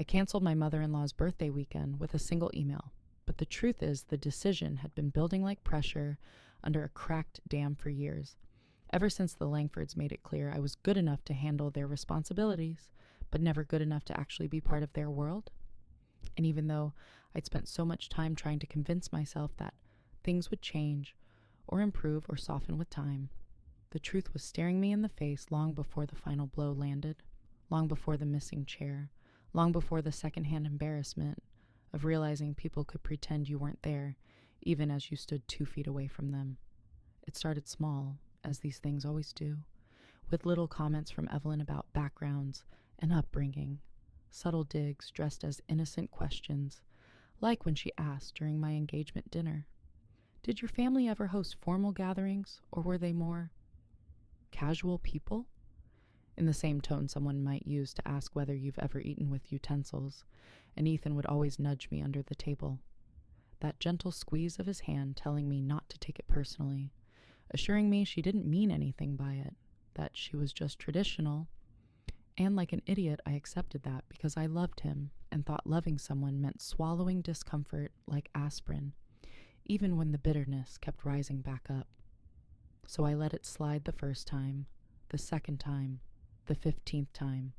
I canceled my mother-in-law's birthday weekend with a single email, but the truth is the decision had been building like pressure under a cracked dam for years. Ever since the Langfords made it clear I was good enough to handle their responsibilities, but never good enough to actually be part of their world. And even though I'd spent so much time trying to convince myself that things would change or improve or soften with time, the truth was staring me in the face long before the final blow landed, long before the missing chair, long before the secondhand embarrassment of realizing people could pretend you weren't there, even as you stood 2 feet away from them. It started small, as these things always do, with little comments from Evelyn about backgrounds and upbringing, subtle digs dressed as innocent questions, like when she asked during my engagement dinner, "Did your family ever host formal gatherings, or were they more casual people?" In the same tone someone might use to ask whether you've ever eaten with utensils, and Ethan would always nudge me under the table. That gentle squeeze of his hand telling me not to take it personally, assuring me she didn't mean anything by it, that she was just traditional. And like an idiot, I accepted that because I loved him and thought loving someone meant swallowing discomfort like aspirin, even when the bitterness kept rising back up. So I let it slide the first time, the second time, the 15th time,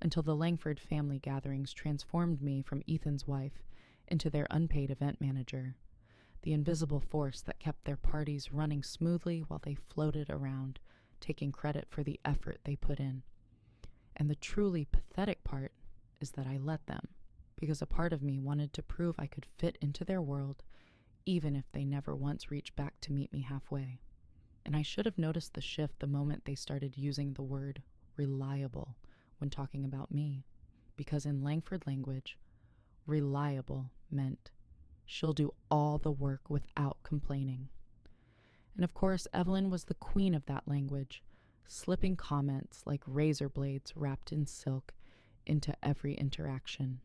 until the Langford family gatherings transformed me from Ethan's wife into their unpaid event manager, the invisible force that kept their parties running smoothly while they floated around, taking credit for the effort they put in. And the truly pathetic part is that I let them, because a part of me wanted to prove I could fit into their world, even if they never once reached back to meet me halfway. And I should have noticed the shift the moment they started using the word reliable when talking about me, because in Langford language, reliable meant she'll do all the work without complaining. And of course, Evelyn was the queen of that language, slipping comments like razor blades wrapped in silk into every interaction.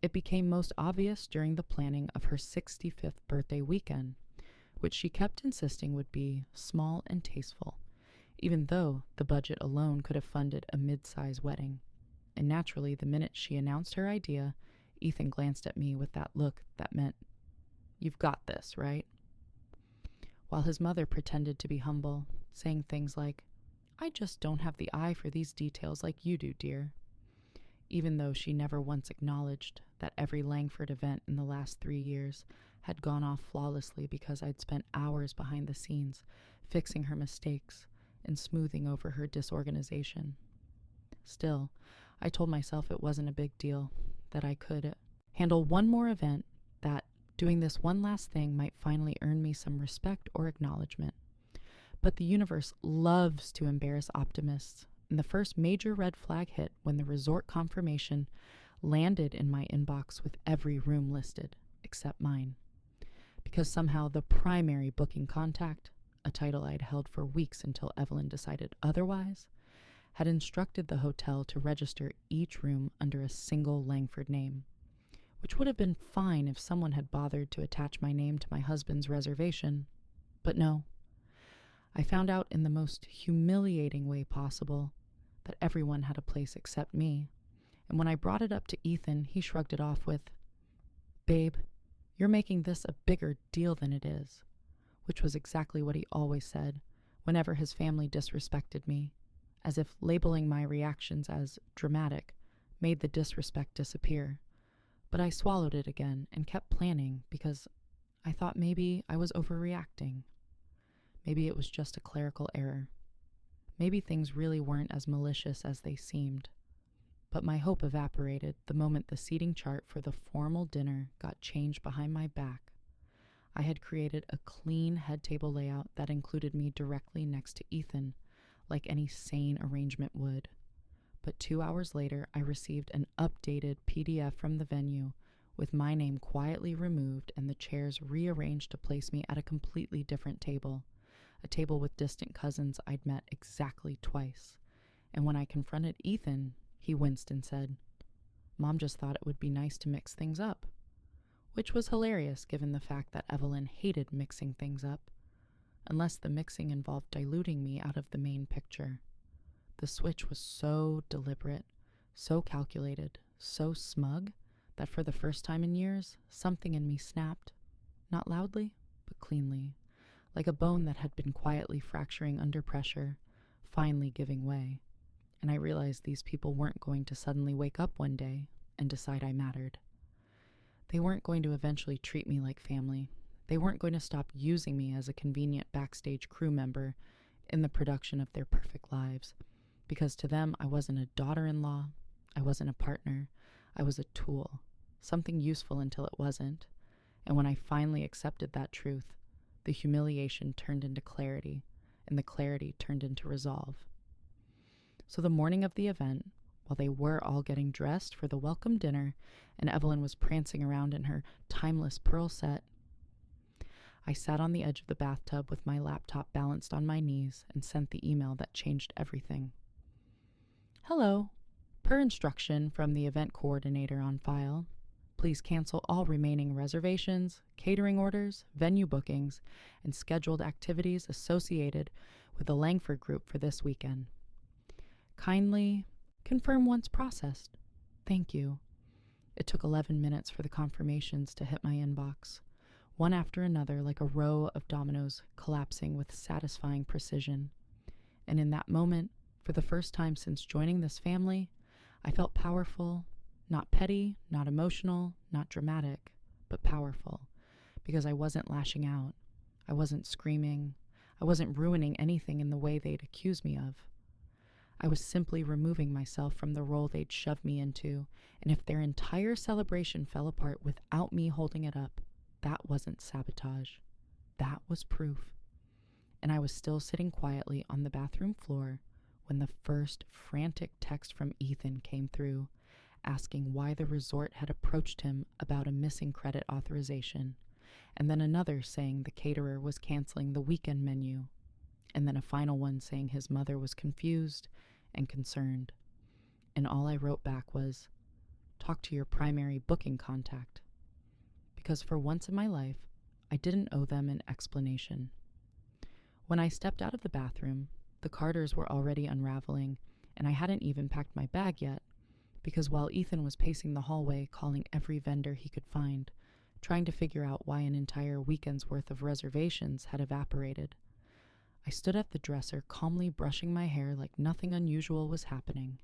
It became most obvious during the planning of her 65th birthday weekend, which she kept insisting would be small and tasteful, even though the budget alone could have funded a mid-size wedding. And naturally, the minute she announced her idea, Ethan glanced at me with that look that meant, "You've got this, right?" While his mother pretended to be humble, saying things like, "I just don't have the eye for these details like you do, dear," even though she never once acknowledged that every Langford event in the last 3 years had gone off flawlessly because I'd spent hours behind the scenes fixing her mistakes and smoothing over her disorganization. Still, I told myself it wasn't a big deal, that I could handle one more event, that doing this one last thing might finally earn me some respect or acknowledgement. But the universe loves to embarrass optimists, and the first major red flag hit when the resort confirmation landed in my inbox with every room listed, except mine. Because somehow the primary booking contact, a title I'd held for weeks until Evelyn decided otherwise, had instructed the hotel to register each room under a single Langford name, which would have been fine if someone had bothered to attach my name to my husband's reservation. But no. I found out in the most humiliating way possible that everyone had a place except me, and when I brought it up to Ethan, he shrugged it off with, "Babe, you're making this a bigger deal than it is," which was exactly what he always said whenever his family disrespected me, as if labeling my reactions as dramatic made the disrespect disappear. But I swallowed it again and kept planning because I thought maybe I was overreacting. Maybe it was just a clerical error. Maybe things really weren't as malicious as they seemed. But my hope evaporated the moment the seating chart for the formal dinner got changed behind my back. I had created a clean head table layout that included me directly next to Ethan, like any sane arrangement would. But 2 hours later, I received an updated PDF from the venue with my name quietly removed and the chairs rearranged to place me at a completely different table, a table with distant cousins I'd met exactly twice. And when I confronted Ethan, he winced and said, "Mom just thought it would be nice to mix things up," which was hilarious given the fact that Evelyn hated mixing things up, unless the mixing involved diluting me out of the main picture. The switch was so deliberate, so calculated, so smug that for the first time in years, something in me snapped, not loudly, but cleanly, like a bone that had been quietly fracturing under pressure, finally giving way. And I realized these people weren't going to suddenly wake up one day and decide I mattered. They weren't going to eventually treat me like family. They weren't going to stop using me as a convenient backstage crew member in the production of their perfect lives, because to them I wasn't a daughter-in-law, I wasn't a partner, I was a tool, something useful until it wasn't. And when I finally accepted that truth, the humiliation turned into clarity, and the clarity turned into resolve. So the morning of the event, while they were all getting dressed for the welcome dinner and Evelyn was prancing around in her timeless pearl set, I sat on the edge of the bathtub with my laptop balanced on my knees and sent the email that changed everything. Hello. Per instruction from the event coordinator on file, please cancel all remaining reservations, catering orders, venue bookings, and scheduled activities associated with the Langford group for this weekend. Kindly confirm once processed. Thank you. It took 11 minutes for the confirmations to hit my inbox, one after another like a row of dominoes collapsing with satisfying precision. And in that moment, for the first time since joining this family, I felt powerful, not petty, not emotional, not dramatic, but powerful, because I wasn't lashing out. I wasn't screaming. I wasn't ruining anything in the way they'd accuse me of. I was simply removing myself from the role they'd shoved me into, and if their entire celebration fell apart without me holding it up, that wasn't sabotage. That was proof. And I was still sitting quietly on the bathroom floor when the first frantic text from Ethan came through, asking why the resort had approached him about a missing credit authorization, and then another saying the caterer was canceling the weekend menu, and then a final one saying his mother was confused and concerned. And all I wrote back was, talk to your primary booking contact. Because for once in my life, I didn't owe them an explanation. When I stepped out of the bathroom, the Carters were already unraveling, and I hadn't even packed my bag yet, because while Ethan was pacing the hallway calling every vendor he could find, trying to figure out why an entire weekend's worth of reservations had evaporated, I stood at the dresser calmly brushing my hair like nothing unusual was happening.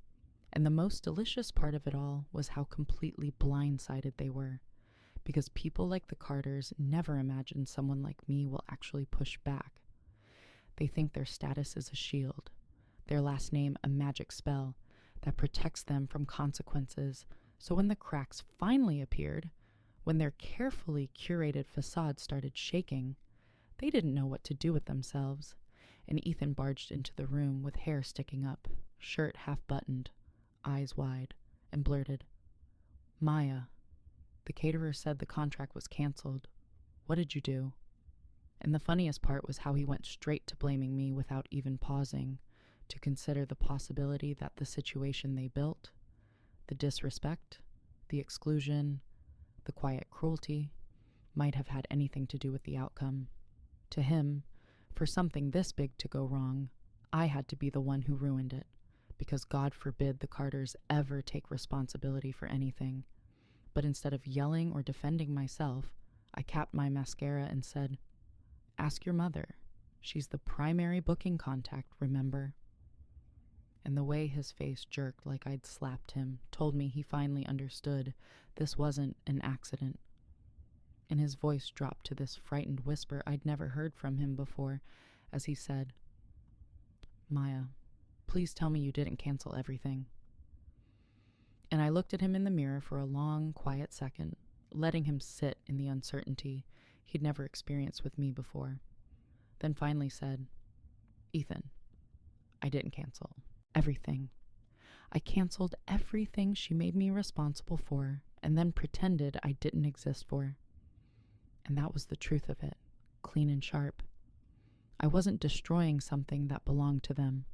And the most delicious part of it all was how completely blindsided they were, because people like the Carters never imagine someone like me will actually push back. They think their status is a shield, their last name a magic spell that protects them from consequences. So when the cracks finally appeared, when their carefully curated facade started shaking, they didn't know what to do with themselves. And Ethan barged into the room with hair sticking up, shirt half buttoned, eyes wide, and blurted, "Maya, the caterer said the contract was canceled. What did you do?" And the funniest part was how he went straight to blaming me without even pausing to consider the possibility that the situation they built, the disrespect, the exclusion, the quiet cruelty, might have had anything to do with the outcome. To him, for something this big to go wrong, I had to be the one who ruined it, because God forbid the Carters ever take responsibility for anything. But instead of yelling or defending myself, I capped my mascara and said, "Ask your mother. She's the primary booking contact, remember?" And the way his face jerked like I'd slapped him told me he finally understood this wasn't an accident. And his voice dropped to this frightened whisper I'd never heard from him before as he said, "Maya, please tell me you didn't cancel everything." And I looked at him in the mirror for a long, quiet second, letting him sit in the uncertainty he'd never experienced with me before. Then finally said, "Ethan, I didn't cancel everything. I canceled everything she made me responsible for and then pretended I didn't exist for." And that was the truth of it, clean and sharp. I wasn't destroying something that belonged to them.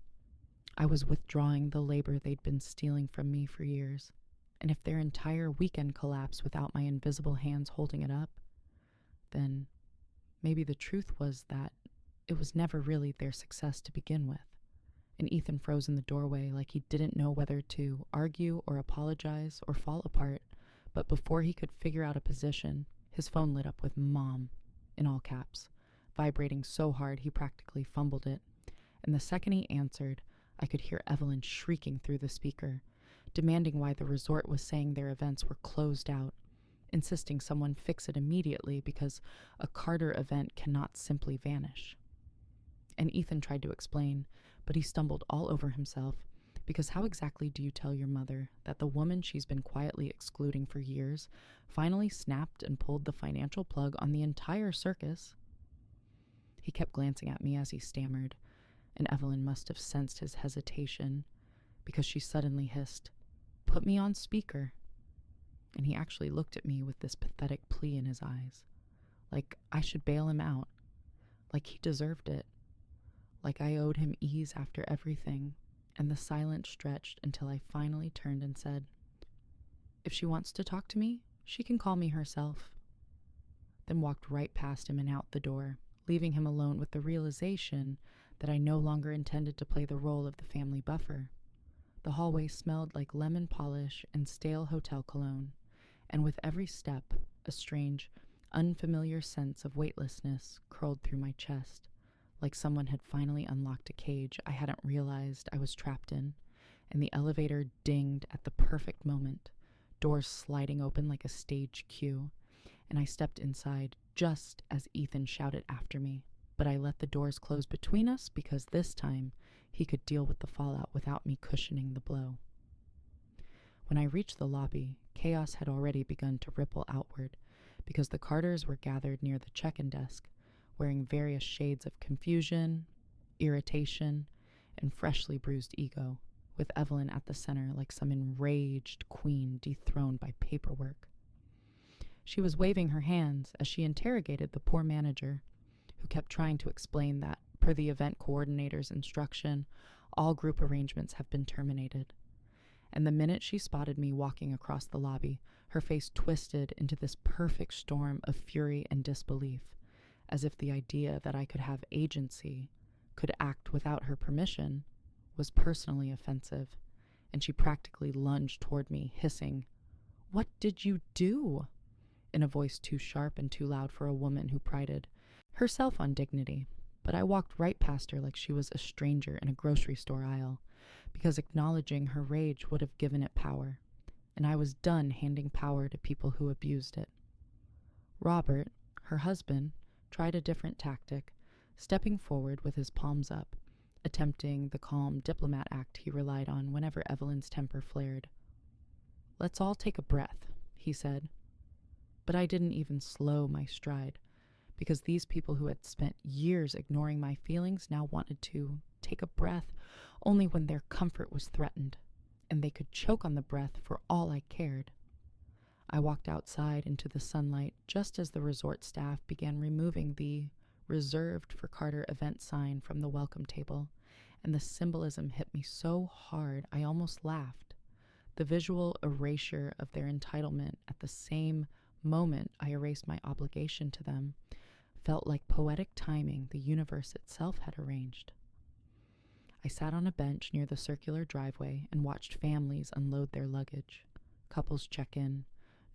I was withdrawing the labor they'd been stealing from me for years. And if their entire weekend collapsed without my invisible hands holding it up, then maybe the truth was that it was never really their success to begin with. and Ethan froze in the doorway like he didn't know whether to argue or apologize or fall apart. But before he could figure out a position, his phone lit up with "Mom" in all caps, vibrating so hard he practically fumbled it. And the second he answered, I could hear Evelyn shrieking through the speaker, demanding why the resort was saying their events were closed out, insisting someone fix it immediately because a Carter event cannot simply vanish. And Ethan tried to explain, but he stumbled all over himself, because how exactly do you tell your mother that the woman she's been quietly excluding for years finally snapped and pulled the financial plug on the entire circus? He kept glancing at me as he stammered, and Evelyn must have sensed his hesitation, because she suddenly hissed, "Put me on speaker." And he actually looked at me with this pathetic plea in his eyes, like I should bail him out, like he deserved it, like I owed him ease after everything. And the silence stretched until I finally turned and said, "If she wants to talk to me, she can call me herself." Then walked right past him and out the door, leaving him alone with the realization that I no longer intended to play the role of the family buffer. The hallway smelled like lemon polish and stale hotel cologne, and with every step, a strange, unfamiliar sense of weightlessness curled through my chest, like someone had finally unlocked a cage I hadn't realized I was trapped in, and the elevator dinged at the perfect moment, doors sliding open like a stage cue, and I stepped inside just as Ethan shouted after me. But I let the doors close between us because this time he could deal with the fallout without me cushioning the blow. When I reached the lobby, chaos had already begun to ripple outward because the Carters were gathered near the check-in desk, wearing various shades of confusion, irritation, and freshly bruised ego, with Evelyn at the center like some enraged queen dethroned by paperwork. She was waving her hands as she interrogated the poor manager, who kept trying to explain that, per the event coordinator's instruction, all group arrangements have been terminated. And the minute she spotted me walking across the lobby, her face twisted into this perfect storm of fury and disbelief, as if the idea that I could have agency, could act without her permission, was personally offensive, and she practically lunged toward me, hissing, "What did you do?" in a voice too sharp and too loud for a woman who prided herself on dignity. But I walked right past her like she was a stranger in a grocery store aisle, because acknowledging her rage would have given it power, and I was done handing power to people who abused it. Robert, her husband, tried a different tactic, stepping forward with his palms up, attempting the calm diplomat act he relied on whenever Evelyn's temper flared. "Let's all take a breath," he said. But I didn't even slow my stride, because these people who had spent years ignoring my feelings now wanted to take a breath only when their comfort was threatened, and they could choke on the breath for all I cared. I walked outside into the sunlight just as the resort staff began removing the "Reserved for Carter" event sign from the welcome table, and the symbolism hit me so hard I almost laughed. The visual erasure of their entitlement at the same moment I erased my obligation to them felt like poetic timing the universe itself had arranged. I sat on a bench near the circular driveway and watched families unload their luggage, couples check in,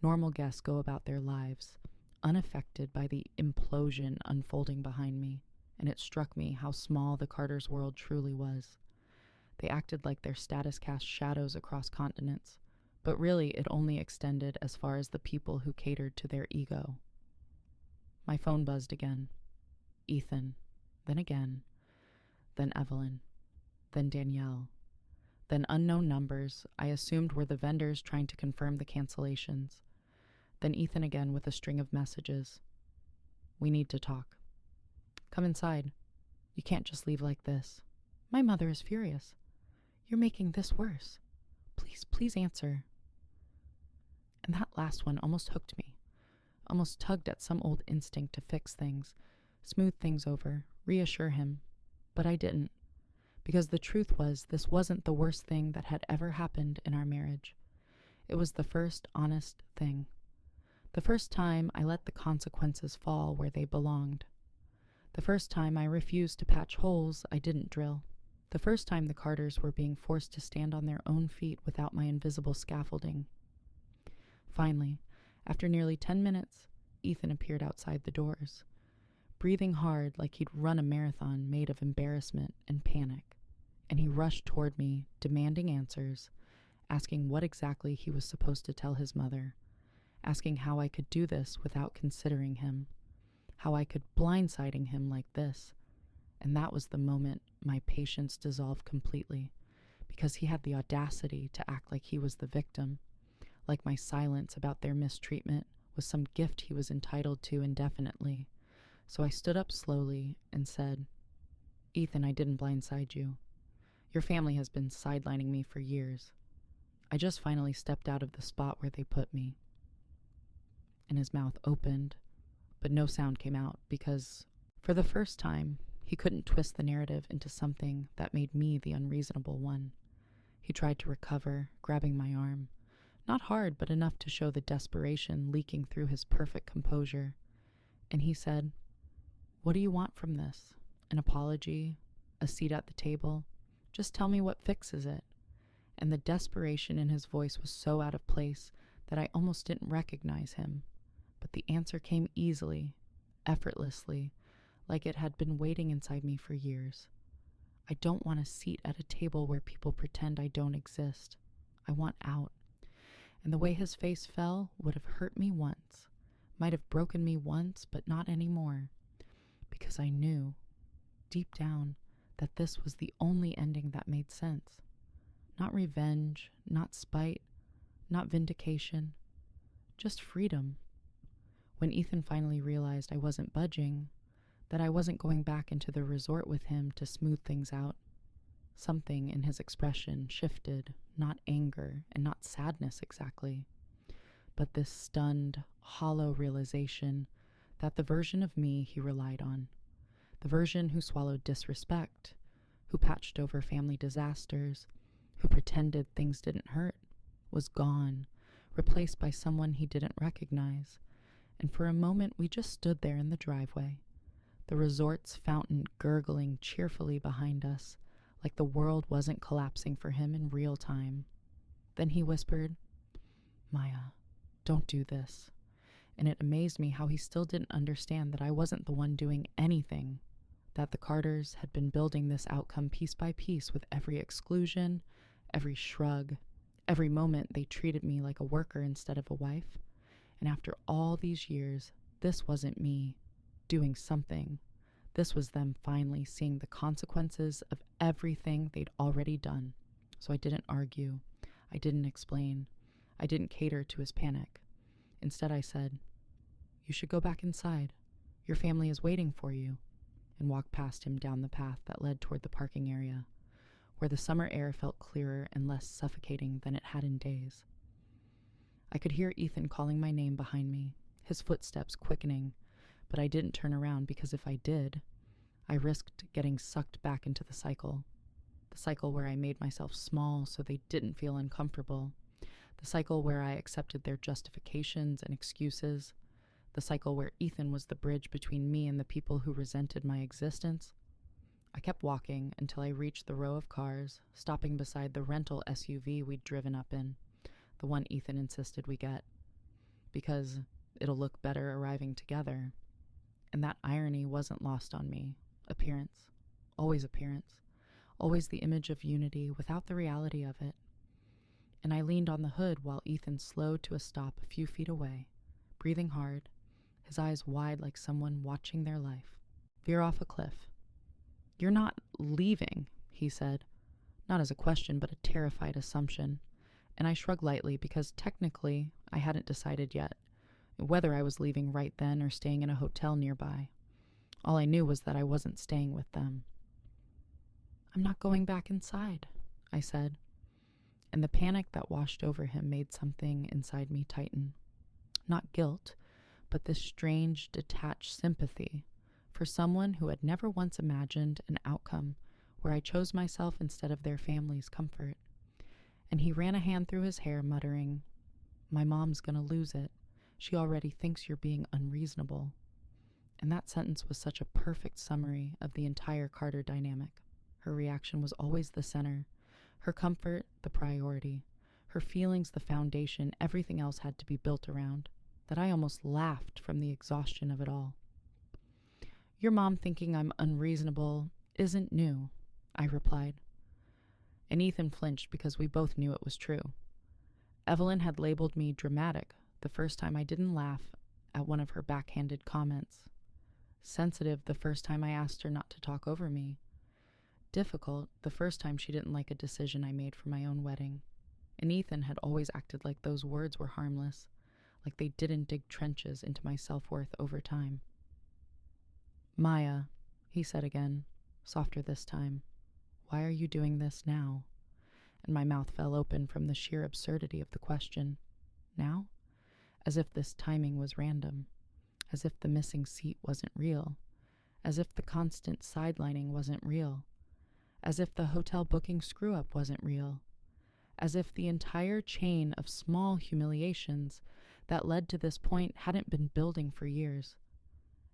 normal guests go about their lives, unaffected by the implosion unfolding behind me, and it struck me how small the Carters' world truly was. They acted like their status cast shadows across continents, but really it only extended as far as the people who catered to their ego. My phone buzzed again. Ethan, then again, then Evelyn, then Danielle, then unknown numbers I assumed were the vendors trying to confirm the cancellations. Then Ethan again with a string of messages. "We need to talk. Come inside. You can't just leave like this. My mother is furious. You're making this worse. Please answer." And that last one almost hooked me, almost tugged at some old instinct to fix things, smooth things over, reassure him. But I didn't, because the truth was this wasn't the worst thing that had ever happened in our marriage. It was the first honest thing. The first time I let the consequences fall where they belonged. The first time I refused to patch holes I didn't drill. The first time the Carters were being forced to stand on their own feet without my invisible scaffolding. Finally, after nearly 10 minutes, Ethan appeared outside the doors, breathing hard like he'd run a marathon made of embarrassment and panic, and he rushed toward me, demanding answers, asking what exactly he was supposed to tell his mother, asking how I could do this without considering him, how I could blindsiding him like this. And that was the moment my patience dissolved completely, because he had the audacity to act like he was the victim, like my silence about their mistreatment was some gift he was entitled to indefinitely. So I stood up slowly and said, "Ethan, I didn't blindside you. Your family has been sidelining me for years. I just finally stepped out of the spot where they put me." And his mouth opened, but no sound came out because, for the first time, he couldn't twist the narrative into something that made me the unreasonable one. He tried to recover, grabbing my arm. Not hard, but enough to show the desperation leaking through his perfect composure. And he said, "What do you want from this? An apology? A seat at the table? Just tell me what fixes it." And the desperation in his voice was so out of place that I almost didn't recognize him. But the answer came easily, effortlessly, like it had been waiting inside me for years. "I don't want a seat at a table where people pretend I don't exist. I want out." And the way his face fell would have hurt me once, might have broken me once, but not anymore. Because I knew, deep down, that this was the only ending that made sense. Not revenge, not spite, not vindication, just freedom. When Ethan finally realized I wasn't budging, that I wasn't going back into the resort with him to smooth things out, something in his expression shifted, not anger and not sadness exactly, but this stunned, hollow realization that the version of me he relied on, the version who swallowed disrespect, who patched over family disasters, who pretended things didn't hurt, was gone, replaced by someone he didn't recognize. And for a moment we just stood there in the driveway, the resort's fountain gurgling cheerfully behind us, like the world wasn't collapsing for him in real time. Then he whispered, "Maya, don't do this." And it amazed me how he still didn't understand that I wasn't the one doing anything, that the Carters had been building this outcome piece by piece with every exclusion, every shrug, every moment they treated me like a worker instead of a wife. And after all these years, this wasn't me doing something. This was them finally seeing the consequences of everything they'd already done. So I didn't argue. I didn't explain. I didn't cater to his panic. Instead, I said, "You should go back inside. Your family is waiting for you," and walked past him down the path that led toward the parking area, where the summer air felt clearer and less suffocating than it had in days. I could hear Ethan calling my name behind me, his footsteps quickening, but I didn't turn around because if I did, I risked getting sucked back into the cycle where I made myself small so they didn't feel uncomfortable, the cycle where I accepted their justifications and excuses, the cycle where Ethan was the bridge between me and the people who resented my existence. I kept walking until I reached the row of cars, stopping beside the rental SUV we'd driven up in, the one Ethan insisted we get, because it'll look better arriving together. And that irony wasn't lost on me. Appearance. Always appearance. Always the image of unity without the reality of it. And I leaned on the hood while Ethan slowed to a stop a few feet away, breathing hard, his eyes wide like someone watching their life veer off a cliff. "You're not leaving," he said, not as a question but a terrified assumption. And I shrugged lightly because technically I hadn't decided yet whether I was leaving right then or staying in a hotel nearby. All I knew was that I wasn't staying with them. "I'm not going back inside," I said, and the panic that washed over him made something inside me tighten. Not guilt, but this strange, detached sympathy for someone who had never once imagined an outcome where I chose myself instead of their family's comfort. And he ran a hand through his hair, muttering, "My mom's gonna lose it. She already thinks you're being unreasonable." And that sentence was such a perfect summary of the entire Carter dynamic. Her reaction was always the center, her comfort the priority, her feelings the foundation everything else had to be built around, that I almost laughed from the exhaustion of it all. "Your mom thinking I'm unreasonable isn't new," I replied. And Ethan flinched because we both knew it was true. Evelyn had labeled me dramatic the first time I didn't laugh at one of her backhanded comments. Sensitive the first time I asked her not to talk over me. Difficult the first time she didn't like a decision I made for my own wedding. And Ethan had always acted like those words were harmless, like they didn't dig trenches into my self-worth over time. "Maya," he said again, softer this time, "why are you doing this now?" And my mouth fell open from the sheer absurdity of the question. Now? As if this timing was random. As if the missing seat wasn't real. As if the constant sidelining wasn't real. As if the hotel booking screw-up wasn't real. As if the entire chain of small humiliations that led to this point hadn't been building for years.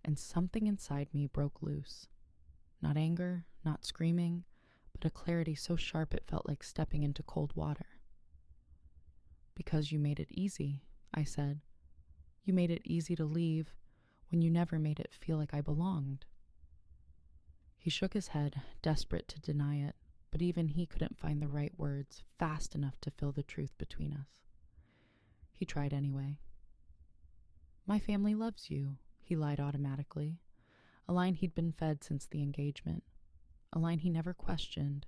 And something inside me broke loose. Not anger, not screaming, but a clarity so sharp it felt like stepping into cold water. "Because you made it easy," I said. "You made it easy to leave when you never made it feel like I belonged." He shook his head, desperate to deny it, but even he couldn't find the right words fast enough to fill the truth between us. He tried anyway. "My family loves you," he lied automatically, a line he'd been fed since the engagement, a line he never questioned,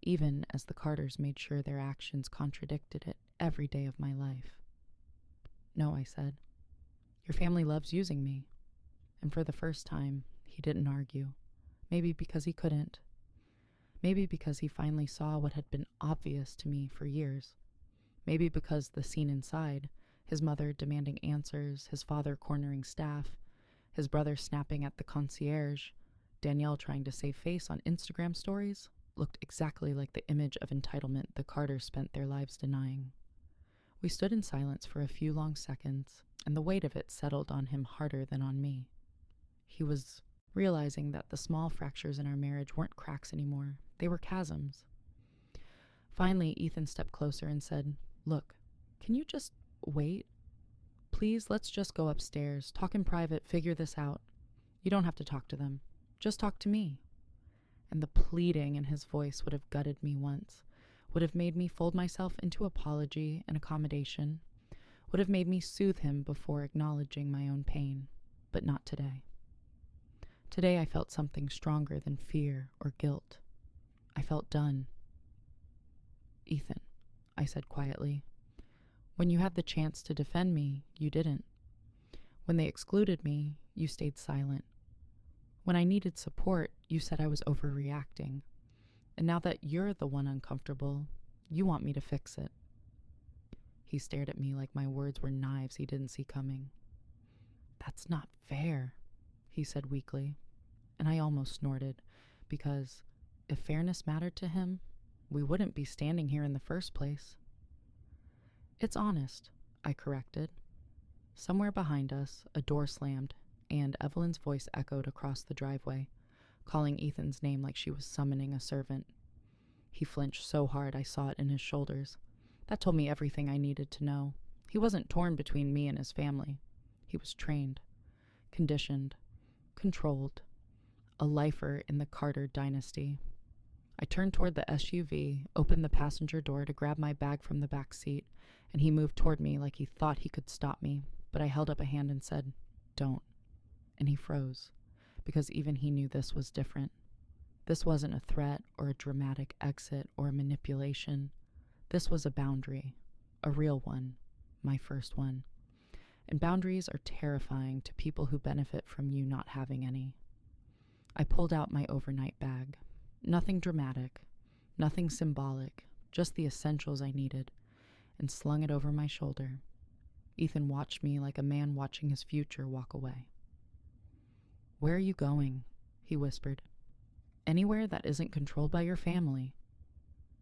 even as the Carters made sure their actions contradicted it every day of my life. "No," I said. "Your family loves using me." And for the first time, he didn't argue. Maybe because he couldn't. Maybe because he finally saw what had been obvious to me for years. Maybe because the scene inside, his mother demanding answers, his father cornering staff, his brother snapping at the concierge, Danielle trying to save face on Instagram stories, looked exactly like the image of entitlement the Carters spent their lives denying. We stood in silence for a few long seconds, and the weight of it settled on him harder than on me. He was realizing that the small fractures in our marriage weren't cracks anymore. They were chasms. Finally, Ethan stepped closer and said, "Look, can you just wait? Please, let's just go upstairs, talk in private, figure this out. You don't have to talk to them. Just talk to me." And the pleading in his voice would have gutted me once, would have made me fold myself into apology and accommodation, would have made me soothe him before acknowledging my own pain, but not today. Today I felt something stronger than fear or guilt. I felt done. "Ethan," I said quietly, "when you had the chance to defend me, you didn't. When they excluded me, you stayed silent. When I needed support, you said I was overreacting. And now that you're the one uncomfortable, you want me to fix it." He stared at me like my words were knives he didn't see coming. "That's not fair," he said weakly, and I almost snorted, because if fairness mattered to him, we wouldn't be standing here in the first place. "It's honest," I corrected. Somewhere behind us, a door slammed, and Evelyn's voice echoed across the driveway, calling Ethan's name like she was summoning a servant. He flinched so hard I saw it in his shoulders. That told me everything I needed to know. He wasn't torn between me and his family. He was trained, conditioned, controlled, a lifer in the Carter dynasty. I turned toward the SUV, opened the passenger door to grab my bag from the back seat, and he moved toward me like he thought he could stop me, but I held up a hand and said, "Don't." And he froze, because even he knew this was different. This wasn't a threat or a dramatic exit or a manipulation. This was a boundary, a real one, my first one. And boundaries are terrifying to people who benefit from you not having any. I pulled out my overnight bag. Nothing dramatic, nothing symbolic, just the essentials I needed, and slung it over my shoulder. Ethan watched me like a man watching his future walk away. "Where are you going?" he whispered. "Anywhere that isn't controlled by your family."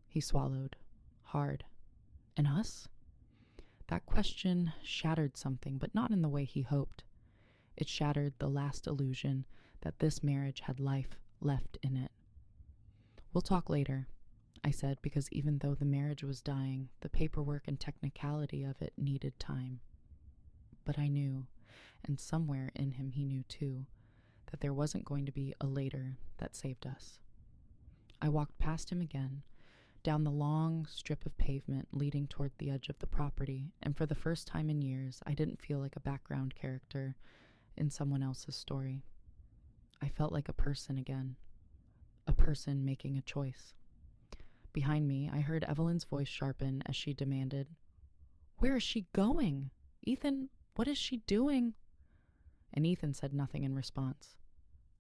He swallowed, hard. "And us?" That question shattered something, but not in the way he hoped. It shattered the last illusion that this marriage had life left in it. We'll talk later, I said, because even though the marriage was dying, the paperwork and technicality of it needed time. But I knew, and somewhere in him he knew too, that there wasn't going to be a later that saved us. I walked past him again, down the long strip of pavement leading toward the edge of the property, and for the first time in years, I didn't feel like a background character in someone else's story. I felt like a person again, a person making a choice. Behind me, I heard Evelyn's voice sharpen as she demanded, "Where is she going? Ethan, what is she doing?" And Ethan said nothing in response.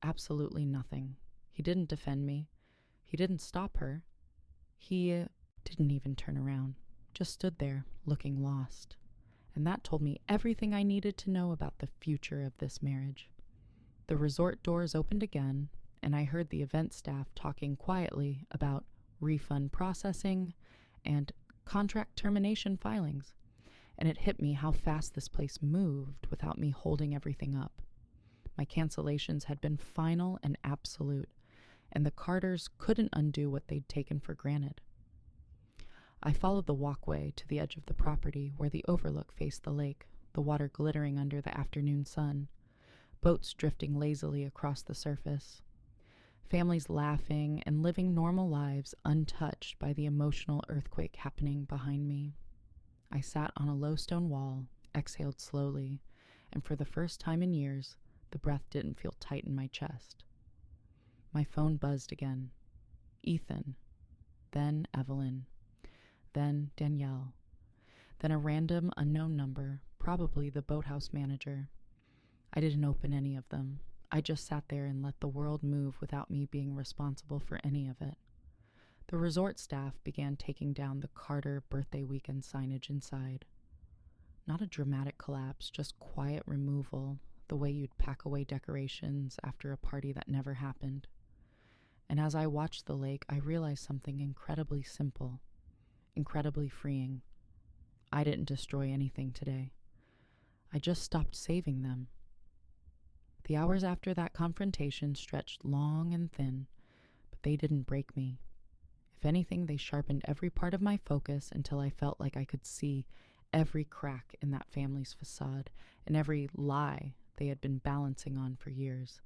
Absolutely nothing. He didn't defend me. He didn't stop her. He didn't even turn around, just stood there, looking lost. And that told me everything I needed to know about the future of this marriage. The resort doors opened again, and I heard the event staff talking quietly about refund processing and contract termination filings. And it hit me how fast this place moved without me holding everything up. My cancellations had been final and absolute, and the Carters couldn't undo what they'd taken for granted. I followed the walkway to the edge of the property where the overlook faced the lake, the water glittering under the afternoon sun, boats drifting lazily across the surface, families laughing and living normal lives untouched by the emotional earthquake happening behind me. I sat on a low stone wall, exhaled slowly, and for the first time in years, the breath didn't feel tight in my chest. My phone buzzed again. Ethan, then Evelyn, then Danielle, then a random unknown number, probably the boathouse manager. I didn't open any of them. I just sat there and let the world move without me being responsible for any of it. The resort staff began taking down the Carter birthday weekend signage inside. Not a dramatic collapse, just quiet removal, the way you'd pack away decorations after a party that never happened. And as I watched the lake, I realized something incredibly simple, incredibly freeing. I didn't destroy anything today. I just stopped saving them. The hours after that confrontation stretched long and thin, but they didn't break me. If anything, they sharpened every part of my focus until I felt like I could see every crack in that family's facade and every lie they had been balancing on for years.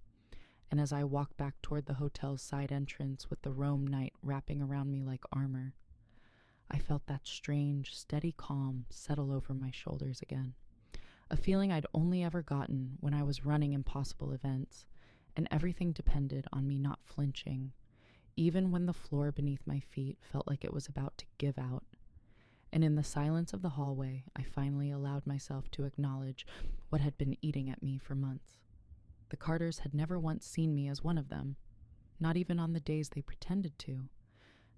And as I walked back toward the hotel's side entrance with the Rome night wrapping around me like armor, I felt that strange, steady calm settle over my shoulders again. A feeling I'd only ever gotten when I was running impossible events, and everything depended on me not flinching, even when the floor beneath my feet felt like it was about to give out. And in the silence of the hallway, I finally allowed myself to acknowledge what had been eating at me for months. The Carters had never once seen me as one of them, not even on the days they pretended to,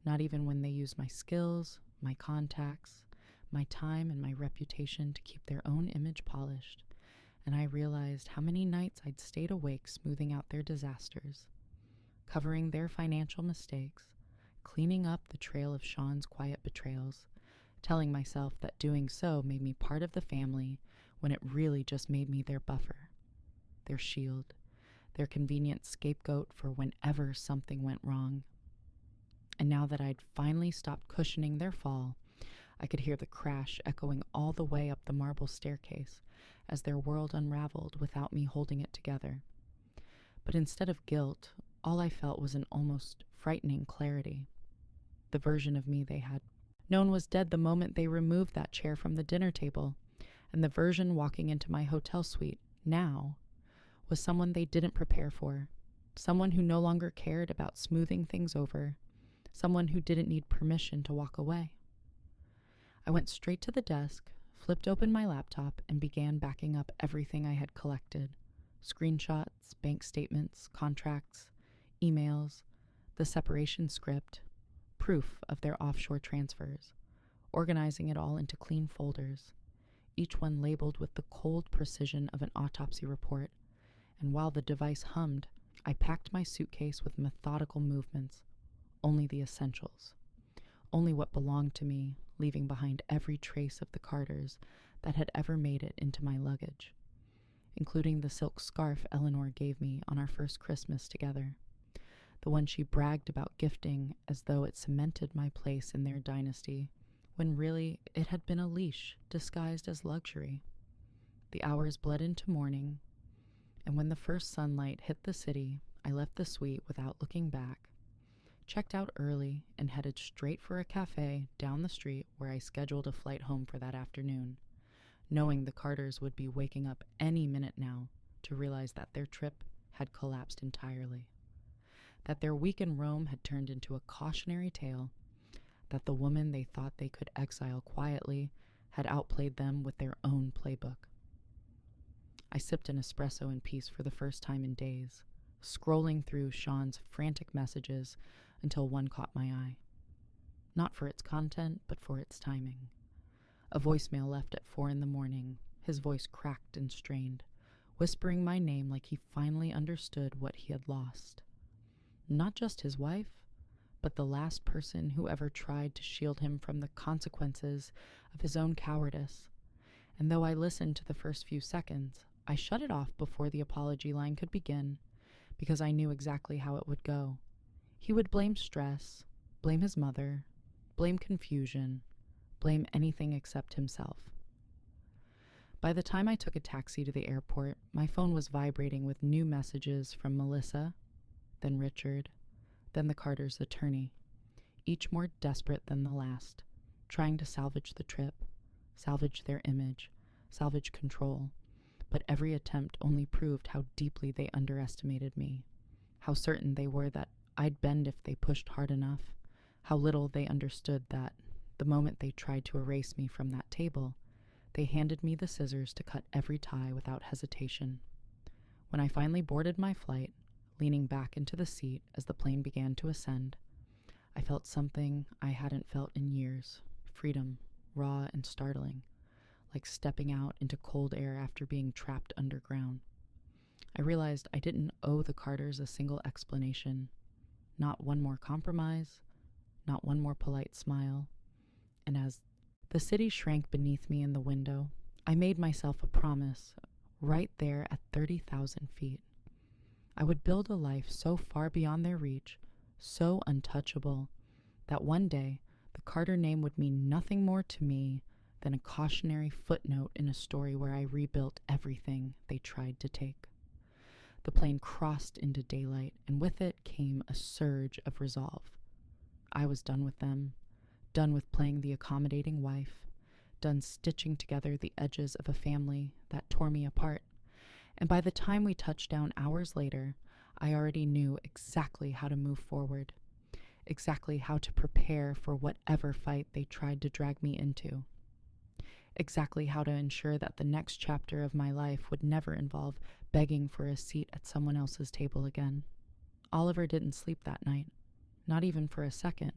not even when they used my skills, my contacts, my time, and my reputation to keep their own image polished. And I realized how many nights I'd stayed awake smoothing out their disasters, covering their financial mistakes, cleaning up the trail of Sean's quiet betrayals, telling myself that doing so made me part of the family when it really just made me their buffer, their shield, their convenient scapegoat for whenever something went wrong. And now that I'd finally stopped cushioning their fall, I could hear the crash echoing all the way up the marble staircase as their world unraveled without me holding it together. But instead of guilt, all I felt was an almost frightening clarity. The version of me they had known was dead the moment they removed that chair from the dinner table, and the version walking into my hotel suite now was someone they didn't prepare for, someone who no longer cared about smoothing things over, someone who didn't need permission to walk away. I went straight to the desk, flipped open my laptop, and began backing up everything I had collected. Screenshots, bank statements, contracts, emails, the separation script, proof of their offshore transfers, organizing it all into clean folders, each one labeled with the cold precision of an autopsy report. And while the device hummed, I packed my suitcase with methodical movements, only the essentials, only what belonged to me, leaving behind every trace of the Carters that had ever made it into my luggage, including the silk scarf Eleanor gave me on our first Christmas together, the one she bragged about gifting as though it cemented my place in their dynasty, when really it had been a leash disguised as luxury. The hours bled into morning, and when the first sunlight hit the city, I left the suite without looking back, checked out early, and headed straight for a cafe down the street where I scheduled a flight home for that afternoon, knowing the Carters would be waking up any minute now to realize that their trip had collapsed entirely, that their week in Rome had turned into a cautionary tale, that the woman they thought they could exile quietly had outplayed them with their own playbook. I sipped an espresso in peace for the first time in days, scrolling through Sean's frantic messages until one caught my eye. Not for its content, but for its timing. A voicemail left at 4 a.m, his voice cracked and strained, whispering my name like he finally understood what he had lost. Not just his wife, but the last person who ever tried to shield him from the consequences of his own cowardice. And though I listened to the first few seconds, I shut it off before the apology line could begin, because I knew exactly how it would go. He would blame stress, blame his mother, blame confusion, blame anything except himself. By the time I took a taxi to the airport, my phone was vibrating with new messages from Melissa, then Richard, then the Carters' attorney, each more desperate than the last, trying to salvage the trip, salvage their image, salvage control. But every attempt only proved how deeply they underestimated me, how certain they were that I'd bend if they pushed hard enough, how little they understood that, the moment they tried to erase me from that table, they handed me the scissors to cut every tie without hesitation. When I finally boarded my flight, leaning back into the seat as the plane began to ascend, I felt something I hadn't felt in years, freedom, raw and startling, like stepping out into cold air after being trapped underground. I realized I didn't owe the Carters a single explanation, not one more compromise, not one more polite smile. And as the city shrank beneath me in the window, I made myself a promise, right there at 30,000 feet. I would build a life so far beyond their reach, so untouchable, that one day the Carter name would mean nothing more to me than a cautionary footnote in a story where I rebuilt everything they tried to take. The plane crossed into daylight, and with it came a surge of resolve. I was done with them, done with playing the accommodating wife, done stitching together the edges of a family that tore me apart. And by the time we touched down hours later, I already knew exactly how to move forward, exactly how to prepare for whatever fight they tried to drag me into, exactly how to ensure that the next chapter of my life would never involve begging for a seat at someone else's table again. Oliver didn't sleep that night, not even for a second,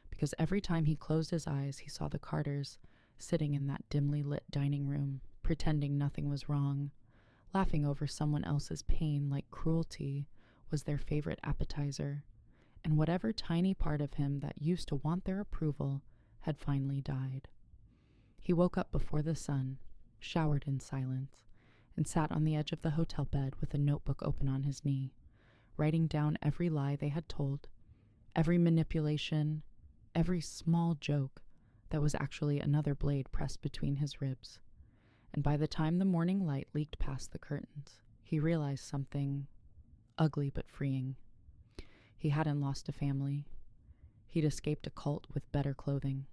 because every time he closed his eyes, he saw the Carters sitting in that dimly lit dining room, pretending nothing was wrong, laughing over someone else's pain like cruelty was their favorite appetizer, and whatever tiny part of him that used to want their approval had finally died. He woke up before the sun, showered in silence, and sat on the edge of the hotel bed with a notebook open on his knee, writing down every lie they had told, every manipulation, every small joke that was actually another blade pressed between his ribs. And by the time the morning light leaked past the curtains, he realized something ugly but freeing. He hadn't lost a family. He'd escaped a cult with better clothing.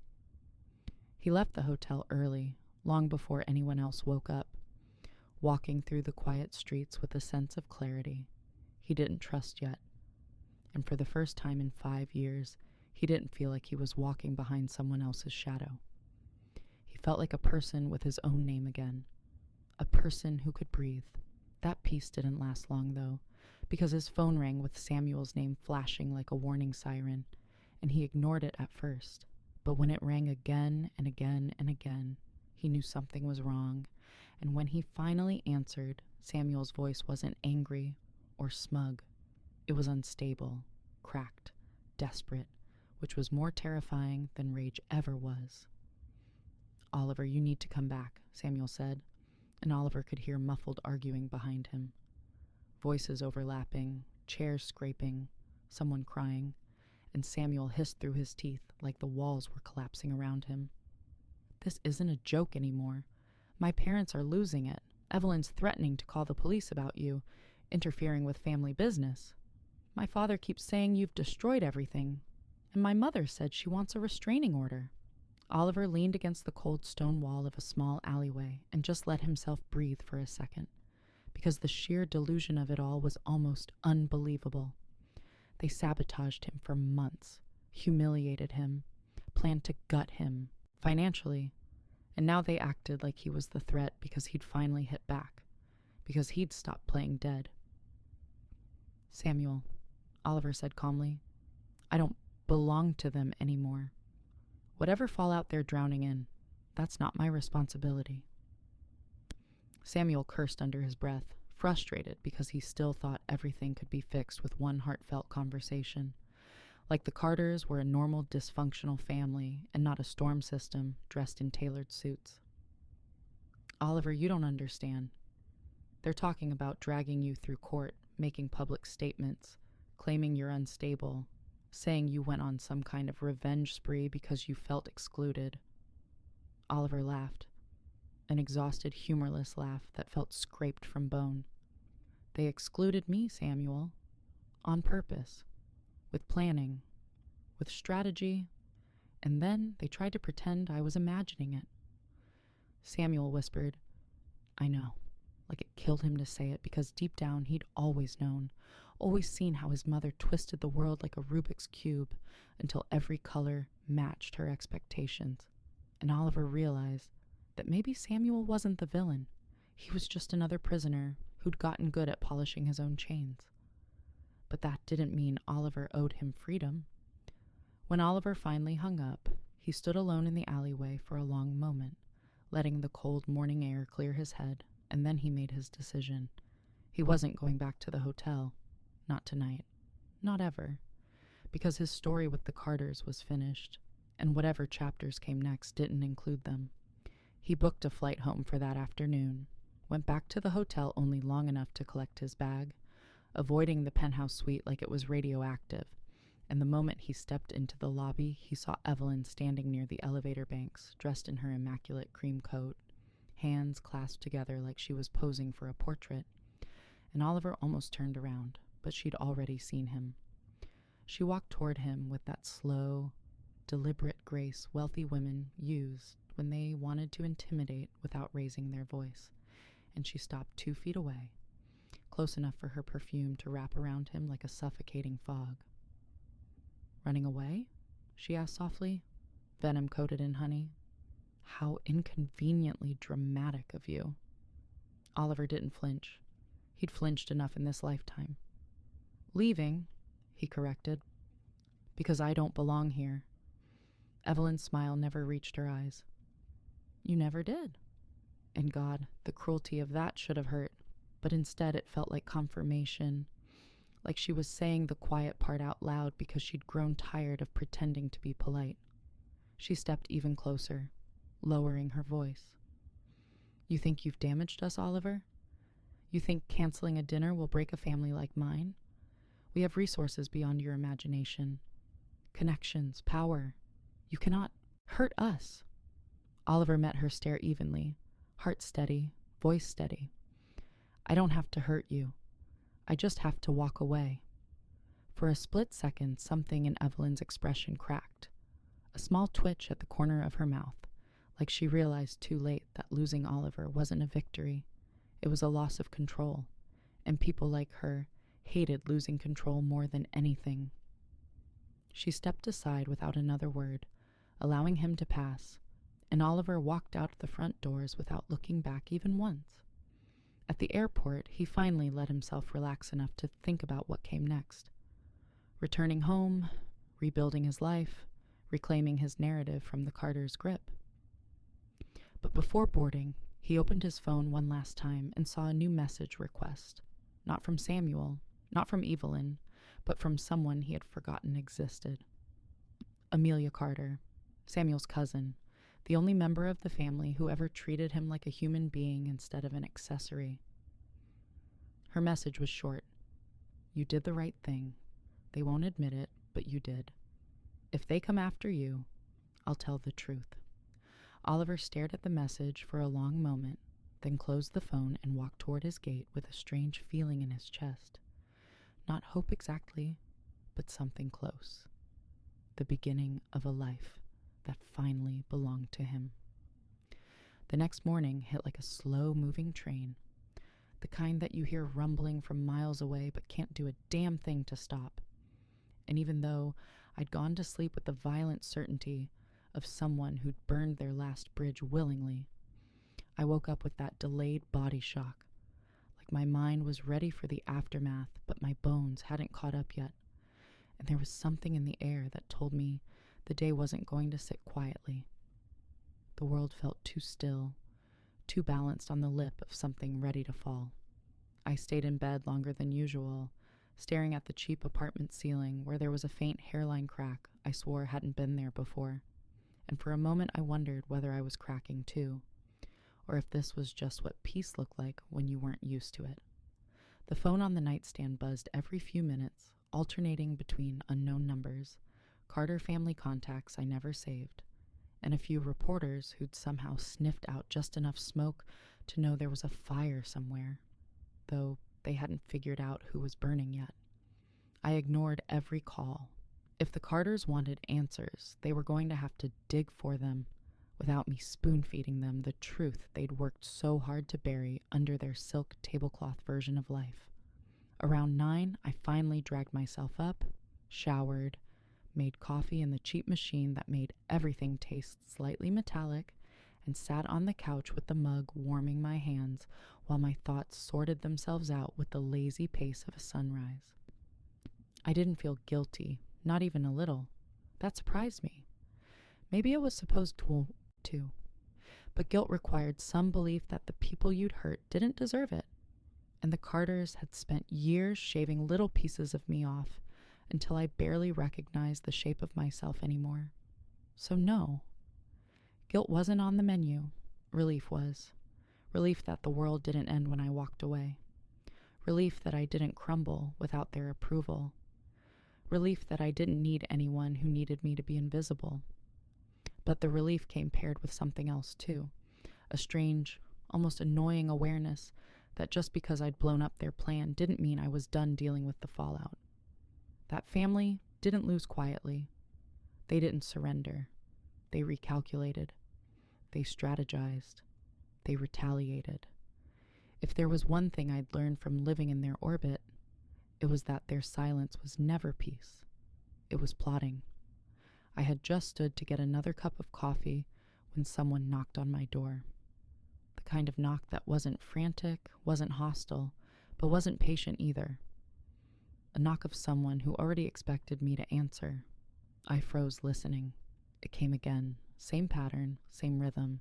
He left the hotel early, long before anyone else woke up, walking through the quiet streets with a sense of clarity he didn't trust yet. And for the first time in 5 years, he didn't feel like he was walking behind someone else's shadow. He felt like a person with his own name again, a person who could breathe. That peace didn't last long, though, because his phone rang with Samuel's name flashing like a warning siren, and he ignored it at first. But when it rang again and again and again, he knew something was wrong, and when he finally answered, Samuel's voice wasn't angry or smug. It was unstable, cracked, desperate, which was more terrifying than rage ever was. "Oliver, you need to come back," Samuel said, and Oliver could hear muffled arguing behind him. Voices overlapping, chairs scraping, someone crying, and Samuel hissed through his teeth like the walls were collapsing around him. This isn't a joke anymore. My parents are losing it. Evelyn's threatening to call the police about you, interfering with family business. My father keeps saying you've destroyed everything, and my mother said she wants a restraining order. Oliver leaned against the cold stone wall of a small alleyway and just let himself breathe for a second, because the sheer delusion of it all was almost unbelievable. They sabotaged him for months, humiliated him, planned to gut him, financially, and now they acted like he was the threat because he'd finally hit back, because he'd stopped playing dead. Samuel, Oliver said calmly, I don't belong to them anymore. Whatever fallout they're drowning in, that's not my responsibility. Samuel cursed under his breath, frustrated because he still thought everything could be fixed with one heartfelt conversation, like the Carters were a normal dysfunctional family and not a storm system dressed in tailored suits. Oliver, you don't understand. They're talking about dragging you through court, making public statements, claiming you're unstable, saying you went on some kind of revenge spree because you felt excluded. Oliver laughed, an exhausted, humorless laugh that felt scraped from bone. They excluded me, Samuel, on purpose, with planning, with strategy, and then they tried to pretend I was imagining it. Samuel whispered, I know, like it killed him to say it because deep down he'd always known, always seen how his mother twisted the world like a Rubik's Cube until every color matched her expectations. And Oliver realized that maybe Samuel wasn't the villain. He was just another prisoner who'd gotten good at polishing his own chains. But that didn't mean Oliver owed him freedom. When Oliver finally hung up, he stood alone in the alleyway for a long moment, letting the cold morning air clear his head, and then he made his decision. He wasn't going back to the hotel. Not tonight. Not ever. Because his story with the Carters was finished, and whatever chapters came next didn't include them. He booked a flight home for that afternoon, went back to the hotel only long enough to collect his bag, avoiding the penthouse suite like it was radioactive, and the moment he stepped into the lobby, he saw Evelyn standing near the elevator banks, dressed in her immaculate cream coat, hands clasped together like she was posing for a portrait, and Oliver almost turned around, but she'd already seen him. She walked toward him with that slow, deliberate grace wealthy women use when they wanted to intimidate without raising their voice, and she stopped 2 feet away, close enough for her perfume to wrap around him like a suffocating fog. Running away? She asked softly, venom coated in honey. How inconveniently dramatic of you. Oliver didn't flinch. He'd flinched enough in this lifetime. Leaving, he corrected, because I don't belong here. Evelyn's smile never reached her eyes. You never did. And God, the cruelty of that should have hurt, but instead it felt like confirmation, like she was saying the quiet part out loud because she'd grown tired of pretending to be polite. She stepped even closer, lowering her voice. You think you've damaged us, Oliver? You think canceling a dinner will break a family like mine? We have resources beyond your imagination. Connections, power. You cannot hurt us. Oliver met her stare evenly, heart steady, voice steady. I don't have to hurt you. I just have to walk away. For a split second, something in Evelyn's expression cracked. A small twitch at the corner of her mouth, like she realized too late that losing Oliver wasn't a victory. It was a loss of control, and people like her hated losing control more than anything. She stepped aside without another word, allowing him to pass, and Oliver walked out the front doors without looking back even once. At the airport, he finally let himself relax enough to think about what came next. Returning home, rebuilding his life, reclaiming his narrative from the Carters' grip. But before boarding, he opened his phone one last time and saw a new message request. Not from Samuel, not from Evelyn, but from someone he had forgotten existed. Amelia Carter, Samuel's cousin, the only member of the family who ever treated him like a human being instead of an accessory. Her message was short. You did the right thing. They won't admit it, but you did. If they come after you, I'll tell the truth." Oliver stared at the message for a long moment, then closed the phone and walked toward his gate with a strange feeling in his chest. Not hope exactly, but something close. The beginning of a life that finally belonged to him. The next morning hit like a slow-moving train, the kind that you hear rumbling from miles away but can't do a damn thing to stop. And even though I'd gone to sleep with the violent certainty of someone who'd burned their last bridge willingly, I woke up with that delayed body shock, like my mind was ready for the aftermath, but my bones hadn't caught up yet, and there was something in the air that told me the day wasn't going to sit quietly. The world felt too still, too balanced on the lip of something ready to fall. I stayed in bed longer than usual, staring at the cheap apartment ceiling where there was a faint hairline crack I swore hadn't been there before, and for a moment I wondered whether I was cracking too, or if this was just what peace looked like when you weren't used to it. The phone on the nightstand buzzed every few minutes, alternating between unknown numbers, Carter family contacts I never saved, and a few reporters who'd somehow sniffed out just enough smoke to know there was a fire somewhere, though they hadn't figured out who was burning yet. I ignored every call. If the Carters wanted answers, they were going to have to dig for them without me spoon-feeding them the truth they'd worked so hard to bury under their silk tablecloth version of life. Around 9, I finally dragged myself up, showered, made coffee in the cheap machine that made everything taste slightly metallic, and sat on the couch with the mug warming my hands while my thoughts sorted themselves out with the lazy pace of a sunrise. I didn't feel guilty, not even a little. That surprised me. Maybe it was supposed to, but guilt required some belief that the people you'd hurt didn't deserve it, and the Carters had spent years shaving little pieces of me off until I barely recognized the shape of myself anymore. So no, guilt wasn't on the menu. Relief was. Relief that the world didn't end when I walked away. Relief that I didn't crumble without their approval. Relief that I didn't need anyone who needed me to be invisible. But the relief came paired with something else too, a strange, almost annoying awareness that just because I'd blown up their plan didn't mean I was done dealing with the fallout. That family didn't lose quietly. They didn't surrender. They recalculated. They strategized. They retaliated. If there was one thing I'd learned from living in their orbit, it was that their silence was never peace. It was plotting. I had just stood to get another cup of coffee when someone knocked on my door. The kind of knock that wasn't frantic, wasn't hostile, but wasn't patient either. A knock of someone who already expected me to answer. I froze listening. It came again, same pattern, same rhythm,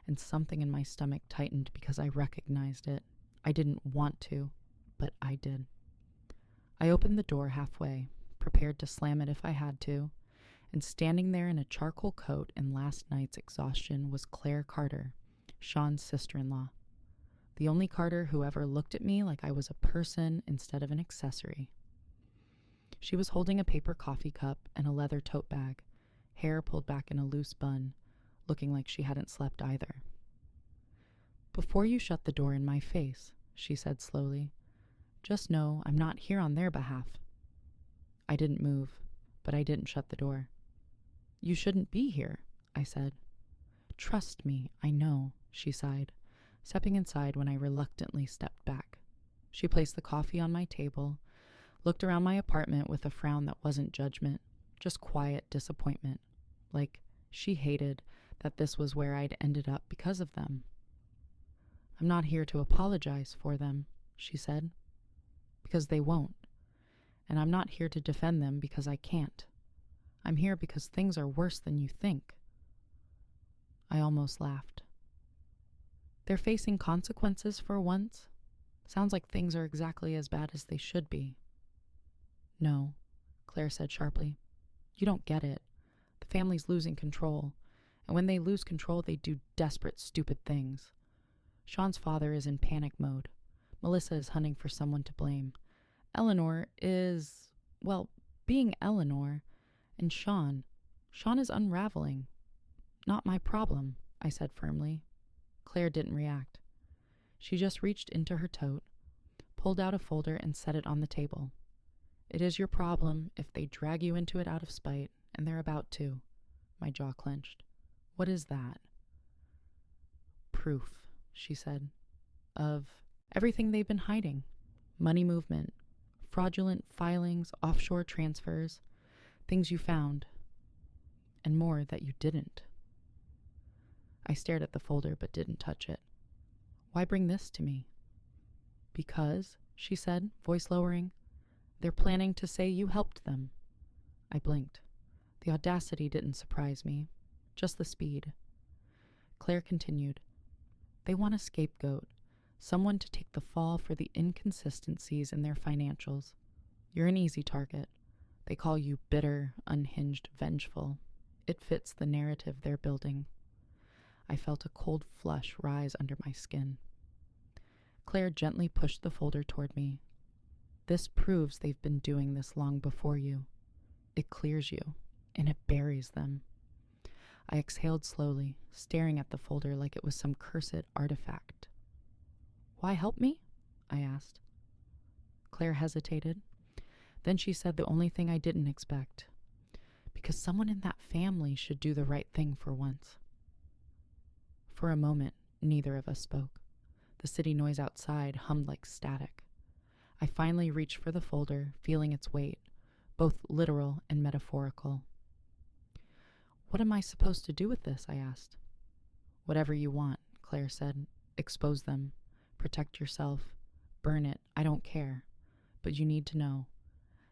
and something in my stomach tightened because I recognized it. I didn't want to, but I did. I opened the door halfway, prepared to slam it if I had to, and standing there in a charcoal coat in last night's exhaustion was Claire Carter, Sean's sister-in-law. The only Carter who ever looked at me like I was a person instead of an accessory. She was holding a paper coffee cup and a leather tote bag, hair pulled back in a loose bun, looking like she hadn't slept either. "Before you shut the door in my face," she said slowly, "just know I'm not here on their behalf." I didn't move, but I didn't shut the door. "You shouldn't be here," I said. "Trust me, I know," she sighed, stepping inside when I reluctantly stepped back. She placed the coffee on my table, looked around my apartment with a frown that wasn't judgment, just quiet disappointment, like she hated that this was where I'd ended up because of them. "I'm not here to apologize for them," she said, "because they won't. And I'm not here to defend them because I can't. I'm here because things are worse than you think." I almost laughed. "They're facing consequences for once? Sounds like things are exactly as bad as they should be." "No," Claire said sharply. "You don't get it. The family's losing control, and when they lose control, they do desperate, stupid things. Sean's father is in panic mode. Melissa is hunting for someone to blame. Eleanor is, well, being Eleanor, and Sean. Sean is unraveling. Not my problem, I said firmly. Claire didn't react. She just reached into her tote, pulled out a folder, and set it on the table. It is your problem if they drag you into it out of spite, and they're about to. My jaw clenched. What is that? Proof, she said, of everything they've been hiding. Money movement, fraudulent filings, offshore transfers, things you found, and more that you didn't. I stared at the folder but didn't touch it. Why bring this to me? Because, she said, voice lowering, they're planning to say you helped them. I blinked. The audacity didn't surprise me, just the speed. Claire continued. They want a scapegoat, someone to take the fall for the inconsistencies in their financials. You're an easy target. They call you bitter, unhinged, vengeful. It fits the narrative they're building. I felt a cold flush rise under my skin. Claire gently pushed the folder toward me. This proves they've been doing this long before you. It clears you, and it buries them. I exhaled slowly, staring at the folder like it was some cursed artifact. Why help me? I asked. Claire hesitated. Then she said the only thing I didn't expect. Because someone in that family should do the right thing for once. For a moment, neither of us spoke. The city noise outside hummed like static. I finally reached for the folder, feeling its weight, both literal and metaphorical. What am I supposed to do with this? I asked. Whatever you want, Claire said. Expose them. Protect yourself. Burn it. I don't care. But you need to know.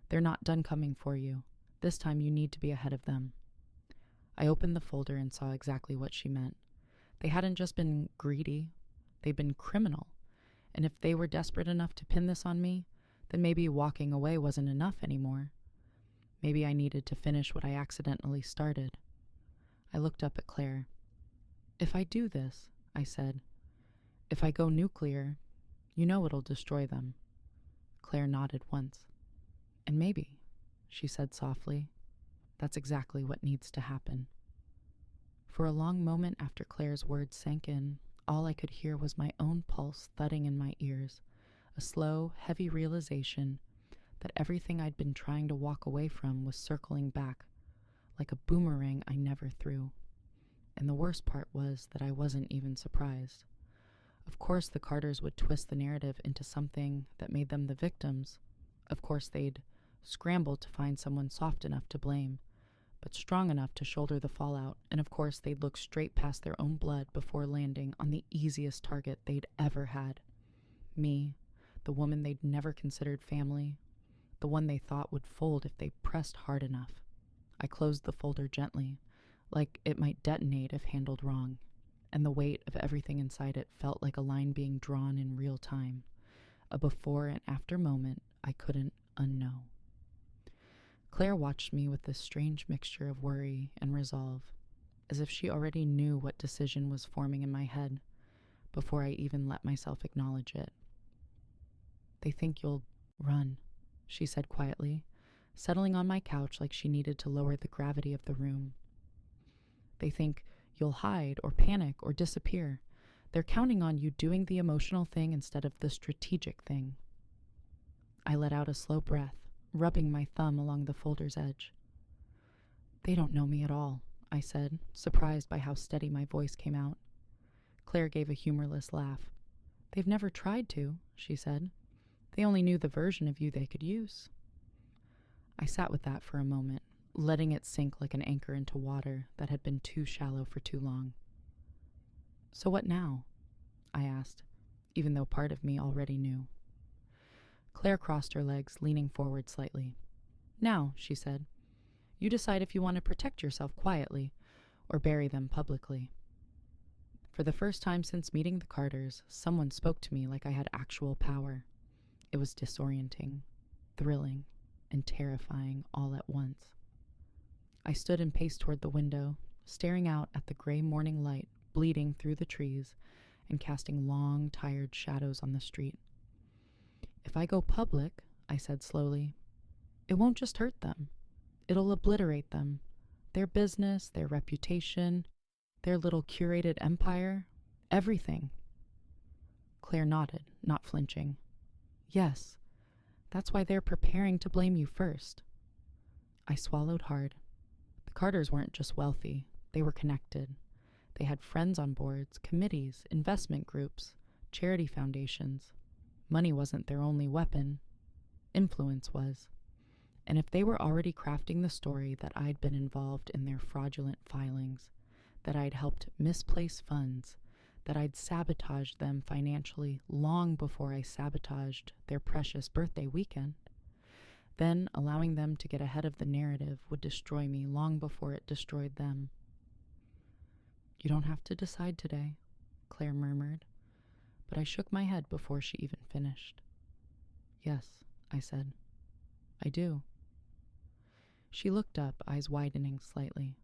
They're not done coming for you. This time you need to be ahead of them. I opened the folder and saw exactly what she meant. They hadn't just been greedy. They'd been criminal. And if they were desperate enough to pin this on me, then maybe walking away wasn't enough anymore. Maybe I needed to finish what I accidentally started. I looked up at Claire. If I do this, I said, if I go nuclear, you know it'll destroy them. Claire nodded once. And maybe, she said softly, that's exactly what needs to happen. For a long moment after Claire's words sank in, all I could hear was my own pulse thudding in my ears, a slow, heavy realization that everything I'd been trying to walk away from was circling back, like a boomerang I never threw. And the worst part was that I wasn't even surprised. Of course the Carters would twist the narrative into something that made them the victims. Of course they'd scramble to find someone soft enough to blame, but strong enough to shoulder the fallout, and of course they'd look straight past their own blood before landing on the easiest target they'd ever had. Me, the woman they'd never considered family, the one they thought would fold if they pressed hard enough. I closed the folder gently, like it might detonate if handled wrong, and the weight of everything inside it felt like a line being drawn in real time, a before and after moment I couldn't unknow. Claire watched me with this strange mixture of worry and resolve, as if she already knew what decision was forming in my head before I even let myself acknowledge it. They think you'll run, she said quietly, settling on my couch like she needed to lower the gravity of the room. They think you'll hide or panic or disappear. They're counting on you doing the emotional thing instead of the strategic thing. I let out a slow breath, rubbing my thumb along the folder's edge. They don't know me at all, I said, surprised by how steady my voice came out. Claire gave a humorless laugh. They've never tried to, she said. They only knew the version of you they could use. I sat with that for a moment, letting it sink like an anchor into water that had been too shallow for too long. So what now? I asked, even though part of me already knew. Claire crossed her legs, leaning forward slightly. Now, she said, you decide if you want to protect yourself quietly or bury them publicly. For the first time since meeting the Carters, someone spoke to me like I had actual power. It was disorienting, thrilling, and terrifying all at once. I stood and paced toward the window, staring out at the gray morning light bleeding through the trees and casting long, tired shadows on the street. If I go public, I said slowly, It won't just hurt them. It'll obliterate them. Their business, their reputation, their little curated empire, everything. Claire nodded, not flinching. Yes, that's why they're preparing to blame you first. I swallowed hard. The Carters weren't just wealthy, they were connected. They had friends on boards, committees, investment groups, charity foundations. Money wasn't their only weapon. Influence was. And if they were already crafting the story that I'd been involved in their fraudulent filings, that I'd helped misplace funds, that I'd sabotaged them financially long before I sabotaged their precious birthday weekend, then allowing them to get ahead of the narrative would destroy me long before it destroyed them. You don't have to decide today, Claire murmured, but I shook my head before she even finished. Yes, I said. I do. She looked up, eyes widening slightly.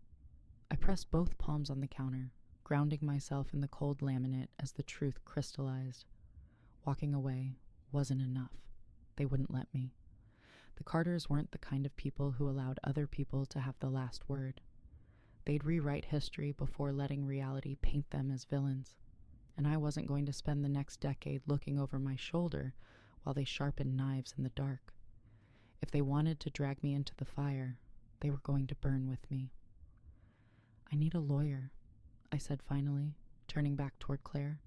I pressed both palms on the counter, grounding myself in the cold laminate as the truth crystallized. Walking away wasn't enough. They wouldn't let me. The Carters weren't the kind of people who allowed other people to have the last word. They'd rewrite history before letting reality paint them as villains, and I wasn't going to spend the next decade looking over my shoulder while they sharpened knives in the dark. If they wanted to drag me into the fire, they were going to burn with me. I need a lawyer, I said finally, turning back toward Claire.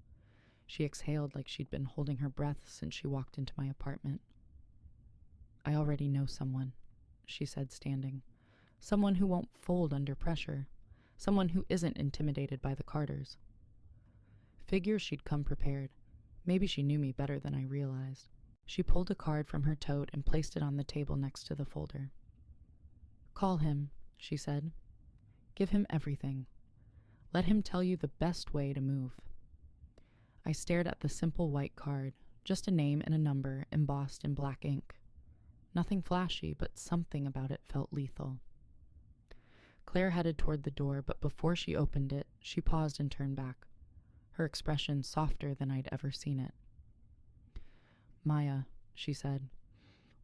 She exhaled like she'd been holding her breath since she walked into my apartment. I already know someone, she said, standing. Someone who won't fold under pressure. Someone who isn't intimidated by the Carters. Figure she'd come prepared. Maybe she knew me better than I realized. She pulled a card from her tote and placed it on the table next to the folder. Call him, she said. Give him everything. Let him tell you the best way to move. I stared at the simple white card, just a name and a number embossed in black ink. Nothing flashy, but something about it felt lethal. Claire headed toward the door, but before she opened it, she paused and turned back, her expression softer than I'd ever seen it. Maya, she said,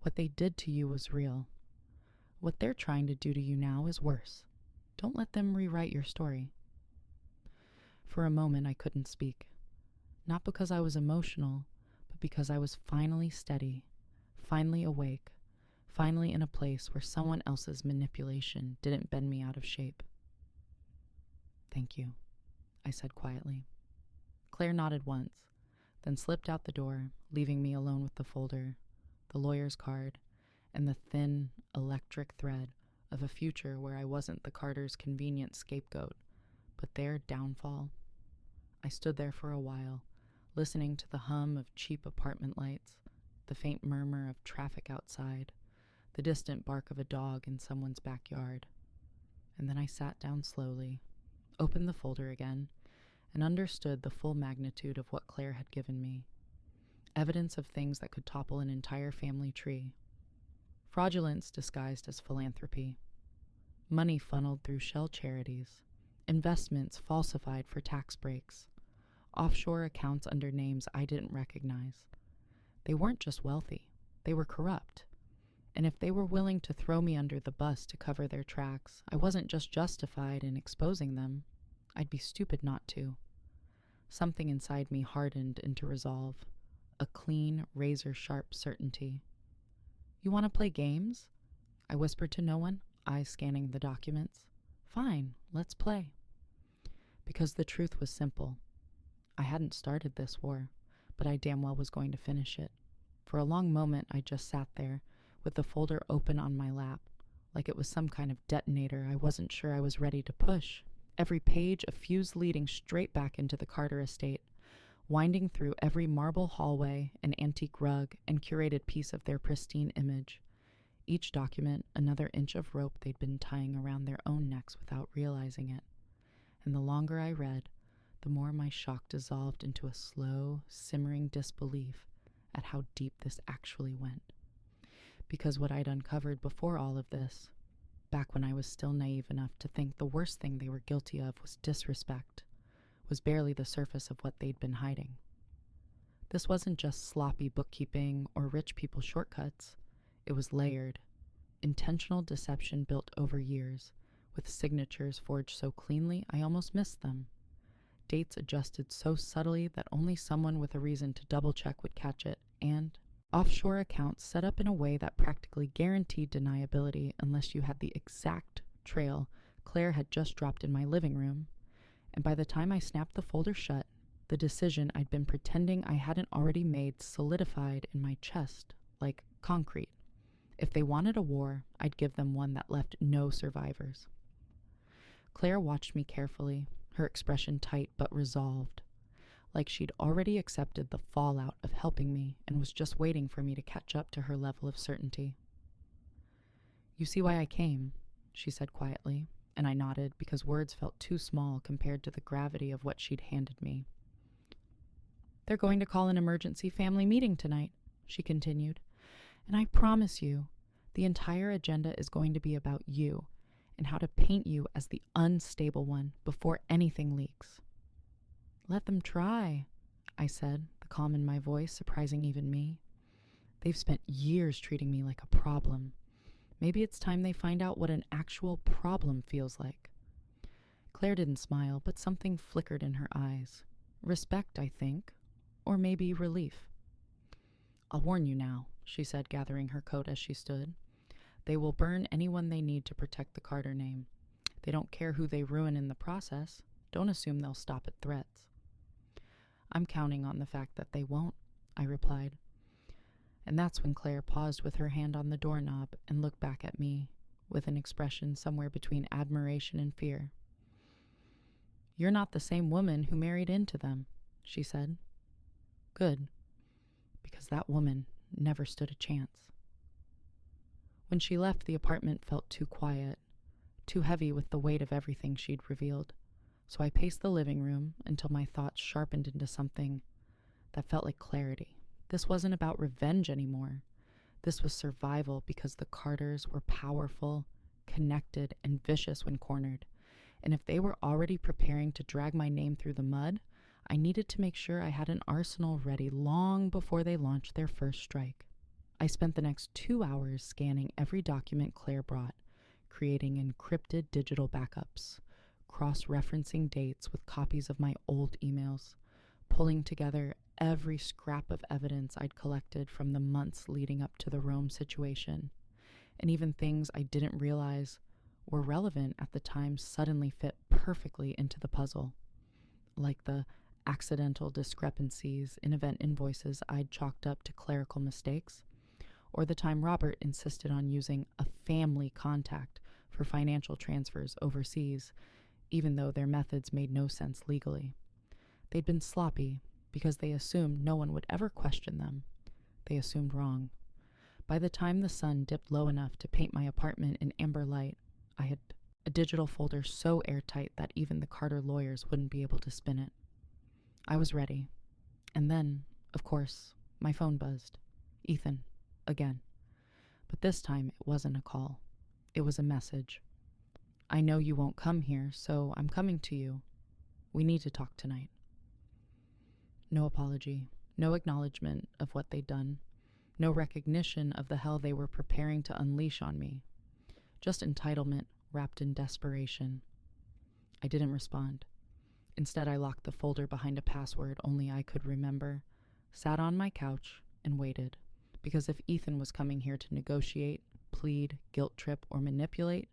what they did to you was real. What they're trying to do to you now is worse. Don't let them rewrite your story. For a moment, I couldn't speak. Not because I was emotional, but because I was finally steady, finally awake, finally in a place where someone else's manipulation didn't bend me out of shape. Thank you, I said quietly. Claire nodded once, then slipped out the door, leaving me alone with the folder, the lawyer's card, and the thin, electric thread of a future where I wasn't the Carters' convenient scapegoat, but their downfall. I stood there for a while, listening to the hum of cheap apartment lights, the faint murmur of traffic outside, the distant bark of a dog in someone's backyard. And then I sat down slowly, opened the folder again, and understood the full magnitude of what Claire had given me. Evidence of things that could topple an entire family tree. Fraudulence disguised as philanthropy. Money funneled through shell charities. Investments falsified for tax breaks. Offshore accounts under names I didn't recognize. They weren't just wealthy. They were corrupt. And if they were willing to throw me under the bus to cover their tracks, I wasn't just justified in exposing them. I'd be stupid not to. Something inside me hardened into resolve, a clean, razor-sharp certainty. You want to play games? I whispered to no one, eyes scanning the documents. Fine, let's play. Because the truth was simple. I hadn't started this war, but I damn well was going to finish it. For a long moment, I just sat there, with the folder open on my lap, like it was some kind of detonator I wasn't sure I was ready to push. Every page a fuse leading straight back into the Carter estate, winding through every marble hallway and antique rug and curated piece of their pristine image. Each document another inch of rope they'd been tying around their own necks without realizing it. And the longer I read, the more my shock dissolved into a slow, simmering disbelief at how deep this actually went. Because what I'd uncovered before all of this, back when I was still naive enough to think the worst thing they were guilty of was disrespect, was barely the surface of what they'd been hiding. This wasn't just sloppy bookkeeping or rich people shortcuts. It was layered, intentional deception built over years, with signatures forged so cleanly I almost missed them. Dates adjusted so subtly that only someone with a reason to double-check would catch it, and offshore accounts set up in a way that practically guaranteed deniability unless you had the exact trail Claire had just dropped in my living room. And by the time I snapped the folder shut, the decision I'd been pretending I hadn't already made solidified in my chest like concrete. If they wanted a war, I'd give them one that left no survivors. Claire watched me carefully, her expression tight but resolved, like she'd already accepted the fallout of helping me and was just waiting for me to catch up to her level of certainty. "You see why I came," she said quietly, and I nodded because words felt too small compared to the gravity of what she'd handed me. "They're going to call an emergency family meeting tonight," she continued, "and I promise you, the entire agenda is going to be about you and how to paint you as the unstable one before anything leaks." "Let them try," I said, the calm in my voice surprising even me. "They've spent years treating me like a problem. Maybe it's time they find out what an actual problem feels like." Claire didn't smile, but something flickered in her eyes. Respect, I think, or maybe relief. "I'll warn you now," she said, gathering her coat as she stood. "They will burn anyone they need to protect the Carter name. They don't care who they ruin in the process. Don't assume they'll stop at threats." "I'm counting on the fact that they won't," I replied. And that's when Claire paused with her hand on the doorknob and looked back at me with an expression somewhere between admiration and fear. "You're not the same woman who married into them," she said. "Good, because that woman never stood a chance." When she left, the apartment felt too quiet, too heavy with the weight of everything she'd revealed, so I paced the living room until my thoughts sharpened into something that felt like clarity. This wasn't about revenge anymore. This was survival, because the Carters were powerful, connected, and vicious when cornered. And if they were already preparing to drag my name through the mud, I needed to make sure I had an arsenal ready long before they launched their first strike. I spent the next 2 hours scanning every document Claire brought, creating encrypted digital backups, cross-referencing dates with copies of my old emails, pulling together every scrap of evidence I'd collected from the months leading up to the Rome situation, and even things I didn't realize were relevant at the time suddenly fit perfectly into the puzzle, like the accidental discrepancies in event invoices I'd chalked up to clerical mistakes, or the time Robert insisted on using a family contact for financial transfers overseas, even though their methods made no sense legally. They'd been sloppy because they assumed no one would ever question them. They assumed wrong. By the time the sun dipped low enough to paint my apartment in amber light, I had a digital folder so airtight that even the Carter lawyers wouldn't be able to spin it. I was ready. And then, of course, my phone buzzed. Ethan, again. But this time it wasn't a call. It was a message. "I know you won't come here, so I'm coming to you. We need to talk tonight." No apology, no acknowledgement of what they'd done, no recognition of the hell they were preparing to unleash on me. Just entitlement wrapped in desperation. I didn't respond. Instead, I locked the folder behind a password only I could remember, sat on my couch, and waited. Because if Ethan was coming here to negotiate, plead, guilt trip, or manipulate,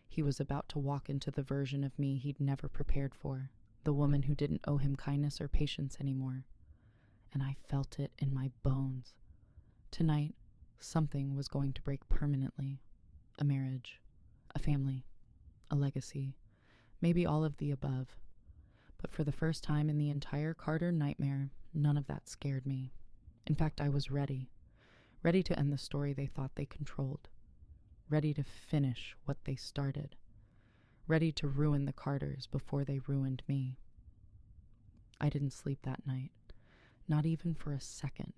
he was about to walk into the version of me he'd never prepared for, the woman who didn't owe him kindness or patience anymore. And I felt it in my bones. Tonight, something was going to break permanently. A marriage, a family, a legacy, maybe all of the above. But for the first time in the entire Carter nightmare, none of that scared me. In fact, I was ready. Ready to end the story they thought they controlled. Ready to finish what they started. Ready to ruin the Carters before they ruined me. I didn't sleep that night. Not even for a second.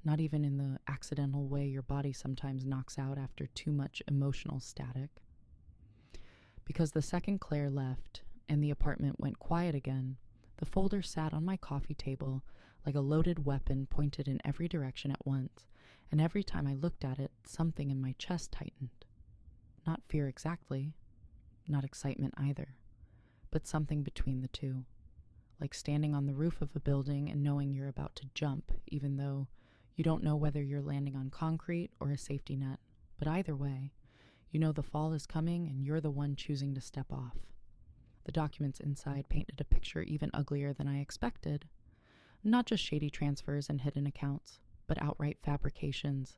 Not even in the accidental way your body sometimes knocks out after too much emotional static. Because the second Claire left and the apartment went quiet again, the folder sat on my coffee table like a loaded weapon pointed in every direction at once, and every time I looked at it, something in my chest tightened. Not fear exactly, not excitement either, but something between the two. Like standing on the roof of a building and knowing you're about to jump, even though you don't know whether you're landing on concrete or a safety net. But either way, you know the fall is coming and you're the one choosing to step off. The documents inside painted a picture even uglier than I expected. Not just shady transfers and hidden accounts, but outright fabrications,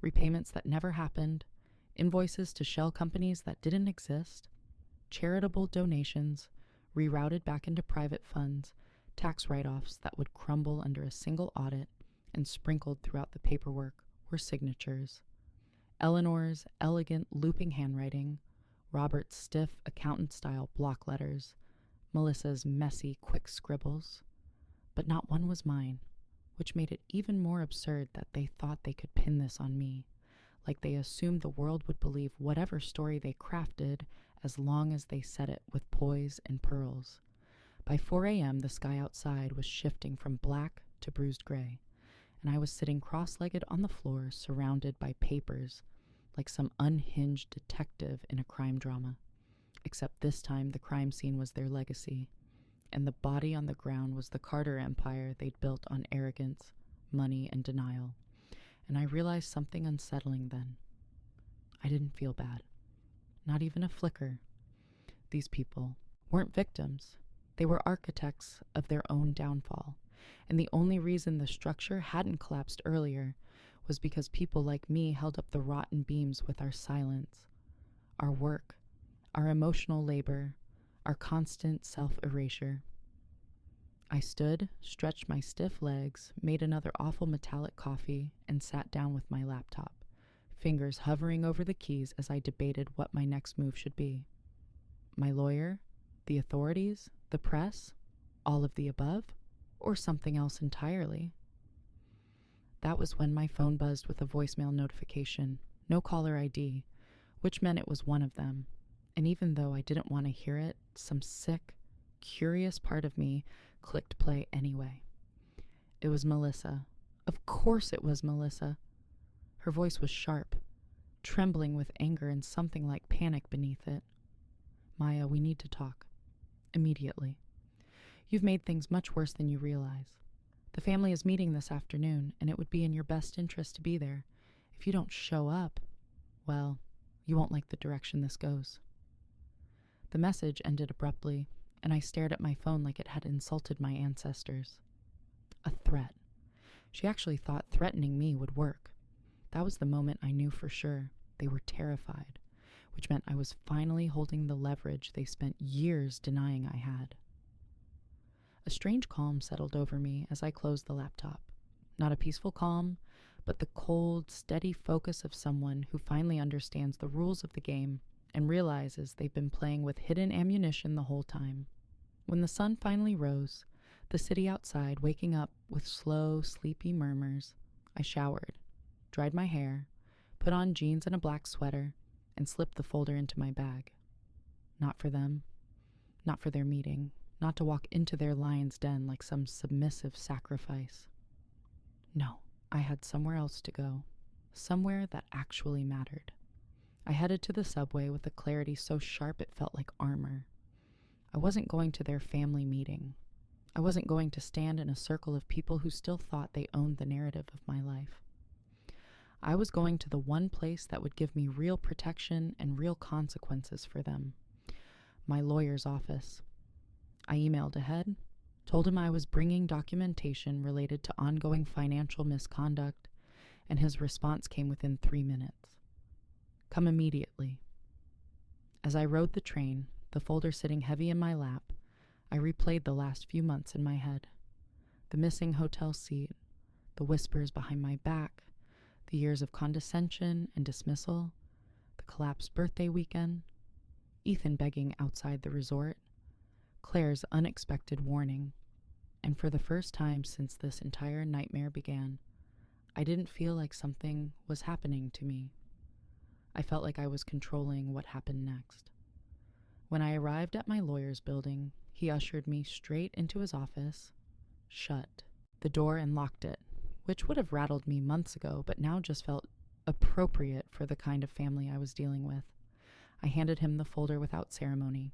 repayments that never happened, invoices to shell companies that didn't exist, charitable donations rerouted back into private funds, tax write-offs that would crumble under a single audit, and sprinkled throughout the paperwork were signatures. Eleanor's elegant looping handwriting, Robert's stiff accountant-style block letters, Melissa's messy quick scribbles. But not one was mine, which made it even more absurd that they thought they could pin this on me, like they assumed the world would believe whatever story they crafted as long as they said it with poise and pearls. By 4 a.m., the sky outside was shifting from black to bruised gray, and I was sitting cross-legged on the floor surrounded by papers, like some unhinged detective in a crime drama. Except this time the crime scene was their legacy, and the body on the ground was the Carter empire they'd built on arrogance, money, and denial. And I realized something unsettling then. I didn't feel bad. Not even a flicker. These people weren't victims. They were architects of their own downfall. And the only reason the structure hadn't collapsed earlier was because people like me held up the rotten beams with our silence, our work, our emotional labor, our constant self-erasure. I stood, stretched my stiff legs, made another awful metallic coffee, and sat down with my laptop, fingers hovering over the keys as I debated what my next move should be. My lawyer, the authorities, the press, all of the above, or something else entirely. That was when my phone buzzed with a voicemail notification, no caller ID, which meant it was one of them. And even though I didn't want to hear it, some sick, curious part of me clicked play anyway. It was Melissa. Of course it was Melissa. Her voice was sharp, trembling with anger and something like panic beneath it. Maya, we need to talk. Immediately. You've made things much worse than you realize. The family is meeting this afternoon, and it would be in your best interest to be there. If you don't show up, well, you won't like the direction this goes. The message ended abruptly, and I stared at my phone like it had insulted my ancestors. A threat. She actually thought threatening me would work. That was the moment I knew for sure. They were terrified, which meant I was finally holding the leverage they spent years denying I had. A strange calm settled over me as I closed the laptop. Not a peaceful calm, but the cold, steady focus of someone who finally understands the rules of the game and realizes they've been playing with hidden ammunition the whole time. When the sun finally rose, the city outside waking up with slow, sleepy murmurs, I showered, dried my hair, put on jeans and a black sweater, and slipped the folder into my bag. Not for them, not for their meeting, not to walk into their lion's den like some submissive sacrifice. No, I had somewhere else to go, somewhere that actually mattered. I headed to the subway with a clarity so sharp it felt like armor. I wasn't going to their family meeting. I wasn't going to stand in a circle of people who still thought they owned the narrative of my life. I was going to the one place that would give me real protection and real consequences for them. My lawyer's office. I emailed ahead, told him I was bringing documentation related to ongoing financial misconduct, and his response came within 3 minutes. Come immediately. As I rode the train, the folder sitting heavy in my lap, I replayed the last few months in my head. The missing hotel seat, the whispers behind my back, the years of condescension and dismissal, the collapsed birthday weekend, Ethan begging outside the resort, Claire's unexpected warning, and for the first time since this entire nightmare began, I didn't feel like something was happening to me. I felt like I was controlling what happened next. When I arrived at my lawyer's building, he ushered me straight into his office, shut the door and locked it, which would have rattled me months ago, but now just felt appropriate for the kind of family I was dealing with. I handed him the folder without ceremony.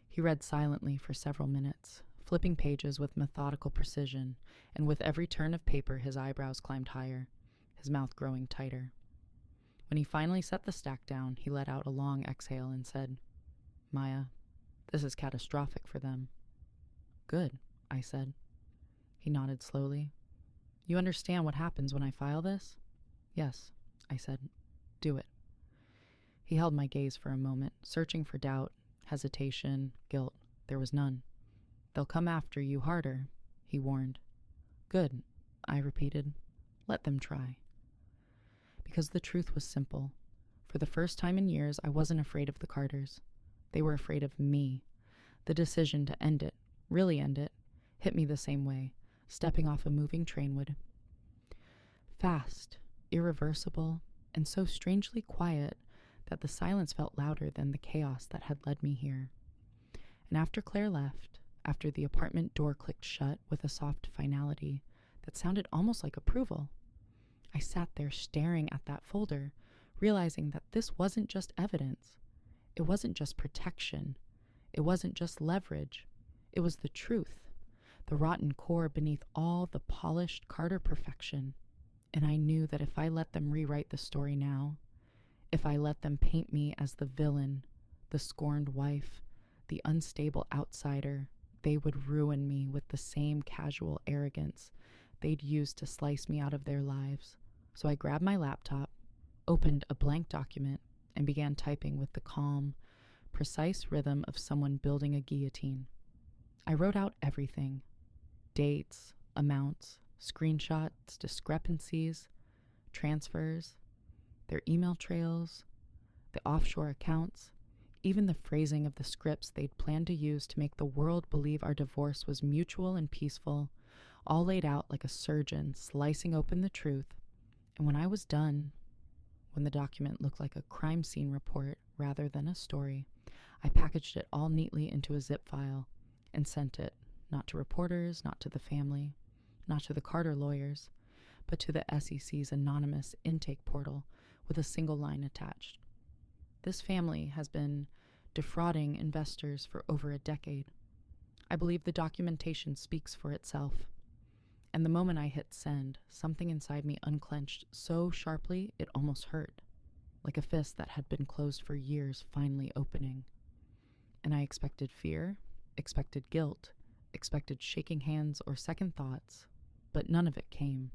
He read silently for several minutes, flipping pages with methodical precision, and with every turn of paper his eyebrows climbed higher, his mouth growing tighter. When he finally set the stack down, he let out a long exhale and said, "Maya, this is catastrophic for them." "Good," I said. He nodded slowly. "You understand what happens when I file this?" "Yes," I said. "Do it." He held my gaze for a moment, searching for doubt, hesitation, guilt. There was none. "They'll come after you harder," he warned. "Good," I repeated. "Let them try." Because the truth was simple. For the first time in years, I wasn't afraid of the Carters. They were afraid of me. The decision to end it, really end it, hit me the same way, stepping off a moving train would. Fast, irreversible, and so strangely quiet that the silence felt louder than the chaos that had led me here. And after Claire left, after the apartment door clicked shut with a soft finality that sounded almost like approval, I sat there staring at that folder, realizing that this wasn't just evidence. It wasn't just protection. It wasn't just leverage. It was the truth, the rotten core beneath all the polished Carter perfection. And I knew that if I let them rewrite the story now, if I let them paint me as the villain, the scorned wife, the unstable outsider, they would ruin me with the same casual arrogance they'd use to slice me out of their lives. So I grabbed my laptop, opened a blank document, and began typing with the calm, precise rhythm of someone building a guillotine. I wrote out everything: dates, amounts, screenshots, discrepancies, transfers, their email trails, the offshore accounts, even the phrasing of the scripts they'd planned to use to make the world believe our divorce was mutual and peaceful, all laid out like a surgeon slicing open the truth. And when I was done, when the document looked like a crime scene report rather than a story, I packaged it all neatly into a zip file and sent it, not to reporters, not to the family, not to the Carter lawyers, but to the SEC's anonymous intake portal with a single line attached. This family has been defrauding investors for over a decade. I believe the documentation speaks for itself. And the moment I hit send, something inside me unclenched so sharply it almost hurt, like a fist that had been closed for years finally opening. And I expected fear, expected guilt, expected shaking hands or second thoughts, but none of it came.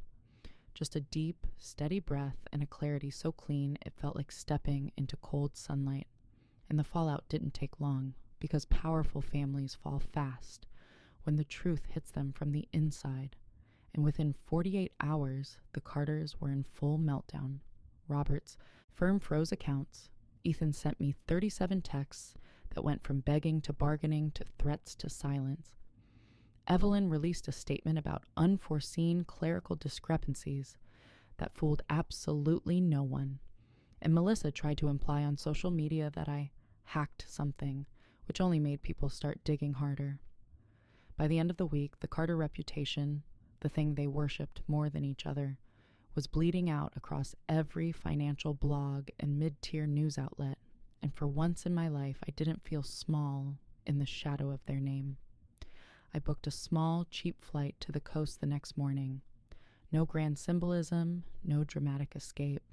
Just a deep, steady breath and a clarity so clean it felt like stepping into cold sunlight. And the fallout didn't take long, because powerful families fall fast when the truth hits them from the inside. And within 48 hours, the Carters were in full meltdown. Robert's firm froze accounts. Ethan sent me 37 texts that went from begging to bargaining to threats to silence. Evelyn released a statement about unforeseen clerical discrepancies that fooled absolutely no one. And Melissa tried to imply on social media that I hacked something, which only made people start digging harder. By the end of the week, the Carter reputation, the thing they worshipped more than each other, was bleeding out across every financial blog and mid-tier news outlet, and for once in my life I didn't feel small in the shadow of their name. I booked a small, cheap flight to the coast the next morning. No grand symbolism, no dramatic escape,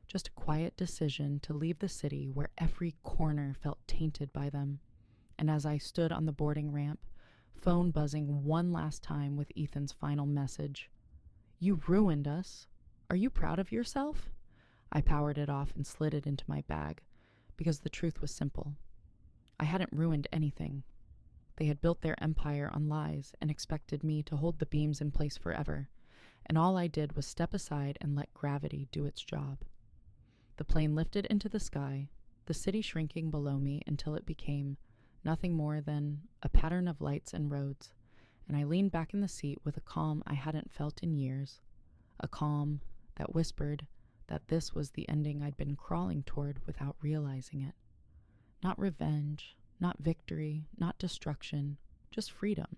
just a quiet decision to leave the city where every corner felt tainted by them. And as I stood on the boarding ramp, phone buzzing one last time with Ethan's final message, "You ruined us. Are you proud of yourself?" I powered it off and slid it into my bag, because the truth was simple. I hadn't ruined anything. They had built their empire on lies and expected me to hold the beams in place forever, and all I did was step aside and let gravity do its job. The plane lifted into the sky, the city shrinking below me until it became nothing more than a pattern of lights and roads, and I leaned back in the seat with a calm I hadn't felt in years, a calm that whispered that this was the ending I'd been crawling toward without realizing it. Not revenge, not victory, not destruction, just freedom,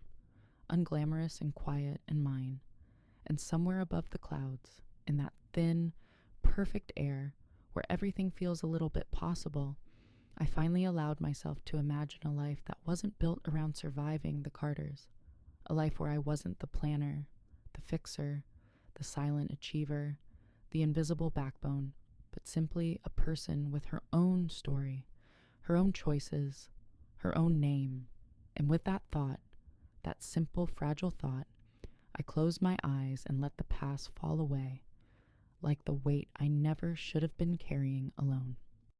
unglamorous and quiet and mine. And somewhere above the clouds, in that thin, perfect air where everything feels a little bit possible, I finally allowed myself to imagine a life that wasn't built around surviving the Carters, a life where I wasn't the planner, the fixer, the silent achiever, the invisible backbone, but simply a person with her own story, her own choices, her own name. And with that thought, that simple, fragile thought, I closed my eyes and let the past fall away, like the weight I never should have been carrying alone.